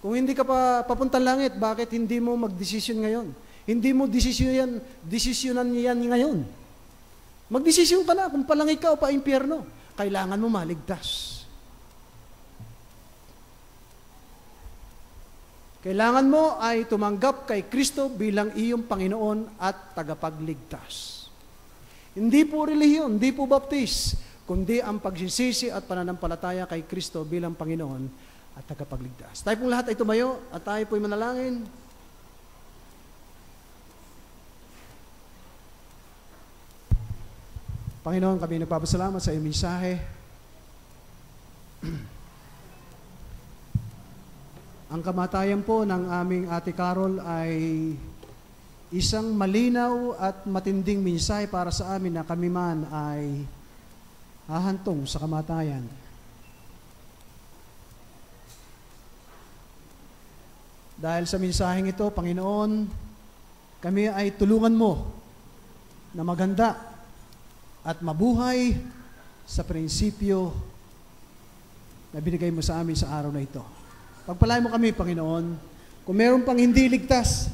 Kung hindi ka pa papuntang langit, bakit hindi mo mag-desisyon ngayon? Hindi mo desisyonan yan ngayon. Mag-desisyon ka na kung palangit ka o pa-impyerno. Kailangan mo maligtas. Kailangan mo ay tumanggap kay Kristo bilang iyong Panginoon at tagapagligtas. Hindi po relihiyon, hindi po baptis, kundi ang pagsisisi at pananampalataya kay Kristo bilang Panginoon at tagapagligtas. Tayo pong lahat ay tumayo at tayo po'y manalangin. Panginoon, kami nagpapasalamat sa iyong mensahe. Ang kamatayan po ng aming Ate Carol ay isang malinaw at matinding mensahe para sa amin na kami man ay hahantong sa kamatayan. Dahil sa mensaheng ito, Panginoon, kami ay tulungan mo na maganda at mabuhay sa prinsipyo na binigay mo sa amin sa araw na ito. Pagpalain mo kami, Panginoon. Kung meron pang hindi ligtas,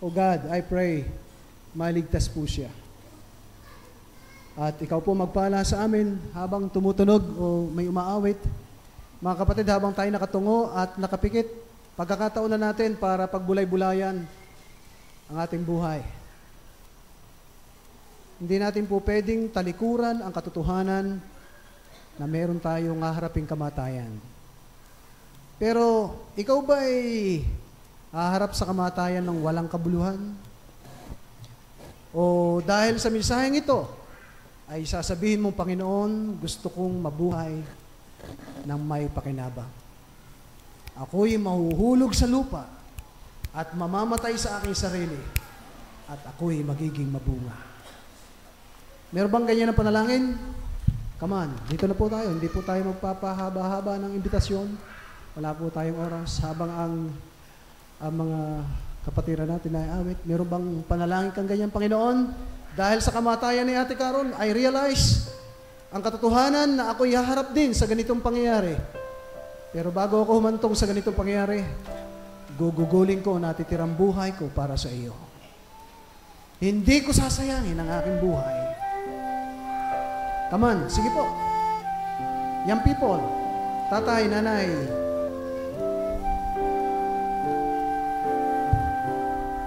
O God, I pray, maligtas po siya. At ikaw po magpala sa amin habang tumutunog o may umaawit. Mga kapatid, habang tayo nakatungo at nakapikit, pagkakataon na natin para pagbulay-bulayan ang ating buhay. Hindi natin po pwedeng talikuran ang katotohanan na meron tayong haharaping kamatayan. Pero ikaw ba ay haharap sa kamatayan ng walang kabuluhan? O dahil sa mensaheng ito, ay sasabihin mong, Panginoon, gusto kong mabuhay ng may pakinabang. Ako'y mahuhulog sa lupa at mamamatay sa aking sarili at ako'y magiging mabunga. Meron bang ganyan na panalangin? Come on, dito na po tayo. Hindi po tayo magpapahaba-haba ng imbitasyon. Wala po tayong oras habang ang mga kapatiran natin ay awit. Meron bang panalangin kang ganyan, Panginoon? Dahil sa kamatayan ni Ate Carol, I realize ang katotohanan na ako'y haharap din sa ganitong pangyayari. Pero bago ako humantong sa ganitong pangyayari, gugugulin ko ang natitirang buhay ko para sa iyo. Hindi ko sasayangin ang aking buhay. Come on, sige po. Young people, tatay, nanay,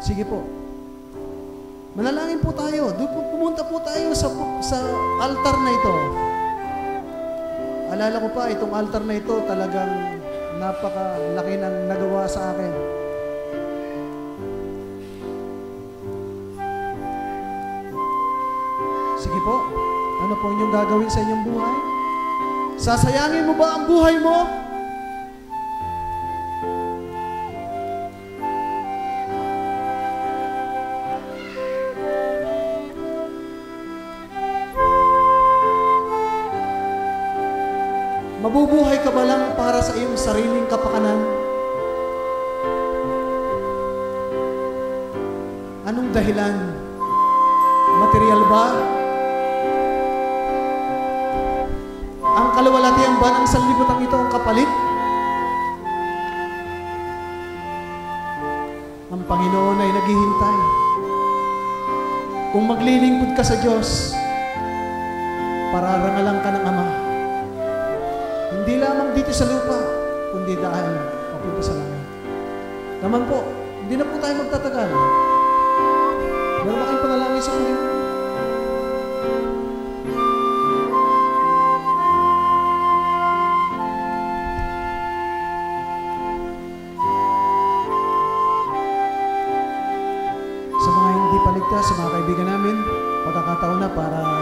sige po. Manalangin po tayo. Pumunta po tayo sa altar na ito. Alala ko pa, itong altar na ito talagang napakalaki ng nagawa sa akin. Sige po. Ano po inyong gagawin sa inyong buhay? Sasayangin mo ba ang buhay mo? Mabubuhay ka ba lang para sa iyong sariling kapakanan? Anong dahilan? Material ba? Ang kaluwalhatian ba ng sanlibutan ito ang kapalit? Ang Panginoon ay naghihintay. Kung maglilingkod ka sa Diyos, pararangalan ka ng Ama. Hindi lamang dito sa lupa, kundi dahil papunta sa langit. Naman po, hindi na po tayo magtatagal. Meron ba kayong panalangin sa Panginoon?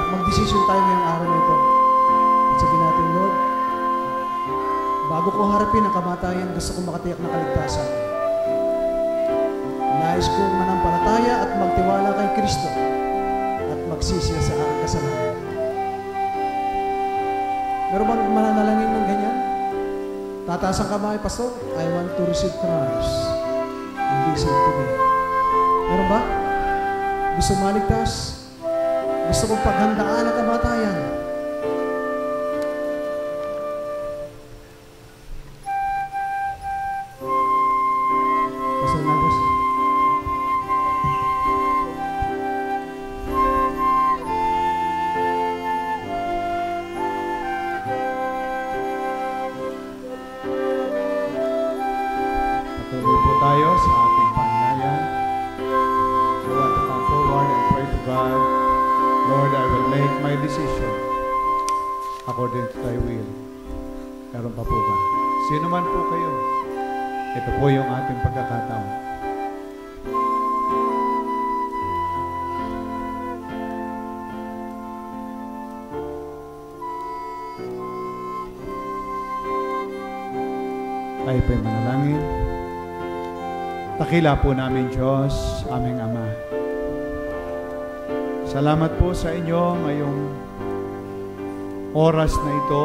magdesisyon tayo ngayong araw na ito. At sabihin natin, Lord, bago ko harapin ang kamatayan, gusto kong makatiyak na kaligtasan. Nais kong manampalataya at magtiwala kay Kristo at magsisi sa aking kasalanan. Meron bang mananalangin ng ganyan? Tataas ang kamay, Pastor, I want to receive Christ and be saved today. Meron ba? Gusto maligtas? Gusto kong paghandaan ang kamatayan? Pastor Nagos? Patuloy po tayo sa ating panganayan. I want to come forward and pray to God. Lord, I will make my decision according to Thy will. Meron pa po ba? Sino man po kayo? Ito po yung ating pagkakataon. Tayo po'y manalangin. Dakila po namin, Diyos, aming Ama. Salamat po sa inyo ngayong oras na ito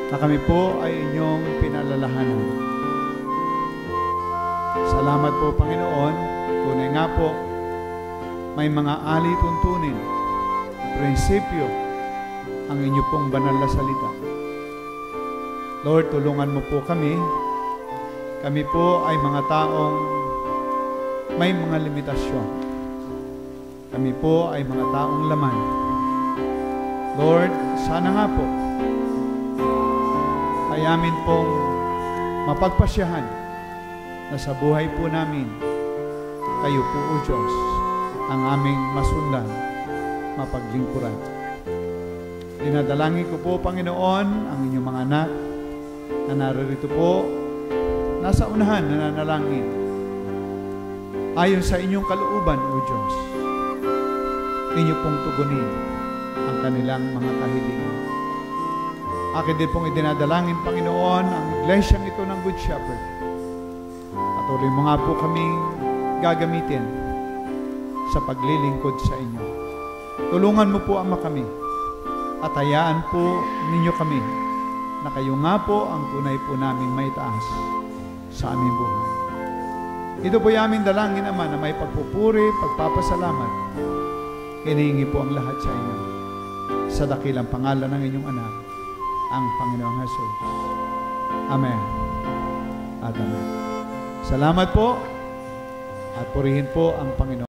na kami po ay inyong pinalalahanan. Salamat po, Panginoon. Tunay nga po, may mga alituntunin, prinsipyo ang inyo pong banal na salita. Lord, tulungan mo po kami. Kami po ay mga taong may mga limitasyon. Kami po ay mga taong laman. Lord, sana nga po ay amin pong mapagpasyahan na sa buhay po namin, kayo po, O Diyos, ang aming masundan, mapaglingkuran. Dinadalangin ko po, Panginoon, ang inyong mga anak na naririto po, nasa unahan na nanalangin. Ayon sa inyong kalooban, O Diyos, inyo pong tugunin ang kanilang mga kahilingan. Akin din pong idinadalangin, Panginoon, ang iglesyang ito ng Good Shepherd. Patuloy mo nga po kaming gagamitin sa paglilingkod sa inyo. Tulungan mo po, Ama, kami at hayaan po ninyo kami na kayo nga po ang tunay po namin may taas sa aming buhay. Ito po yung aming dalangin, Ama, na may pagpupuri, pagpapasalamat. Hinihingi po ang lahat sa inyo sa dakilang pangalan ng inyong anak, ang Panginoong Jesus. Amen at amen. Salamat po at purihin po ang Panginoon.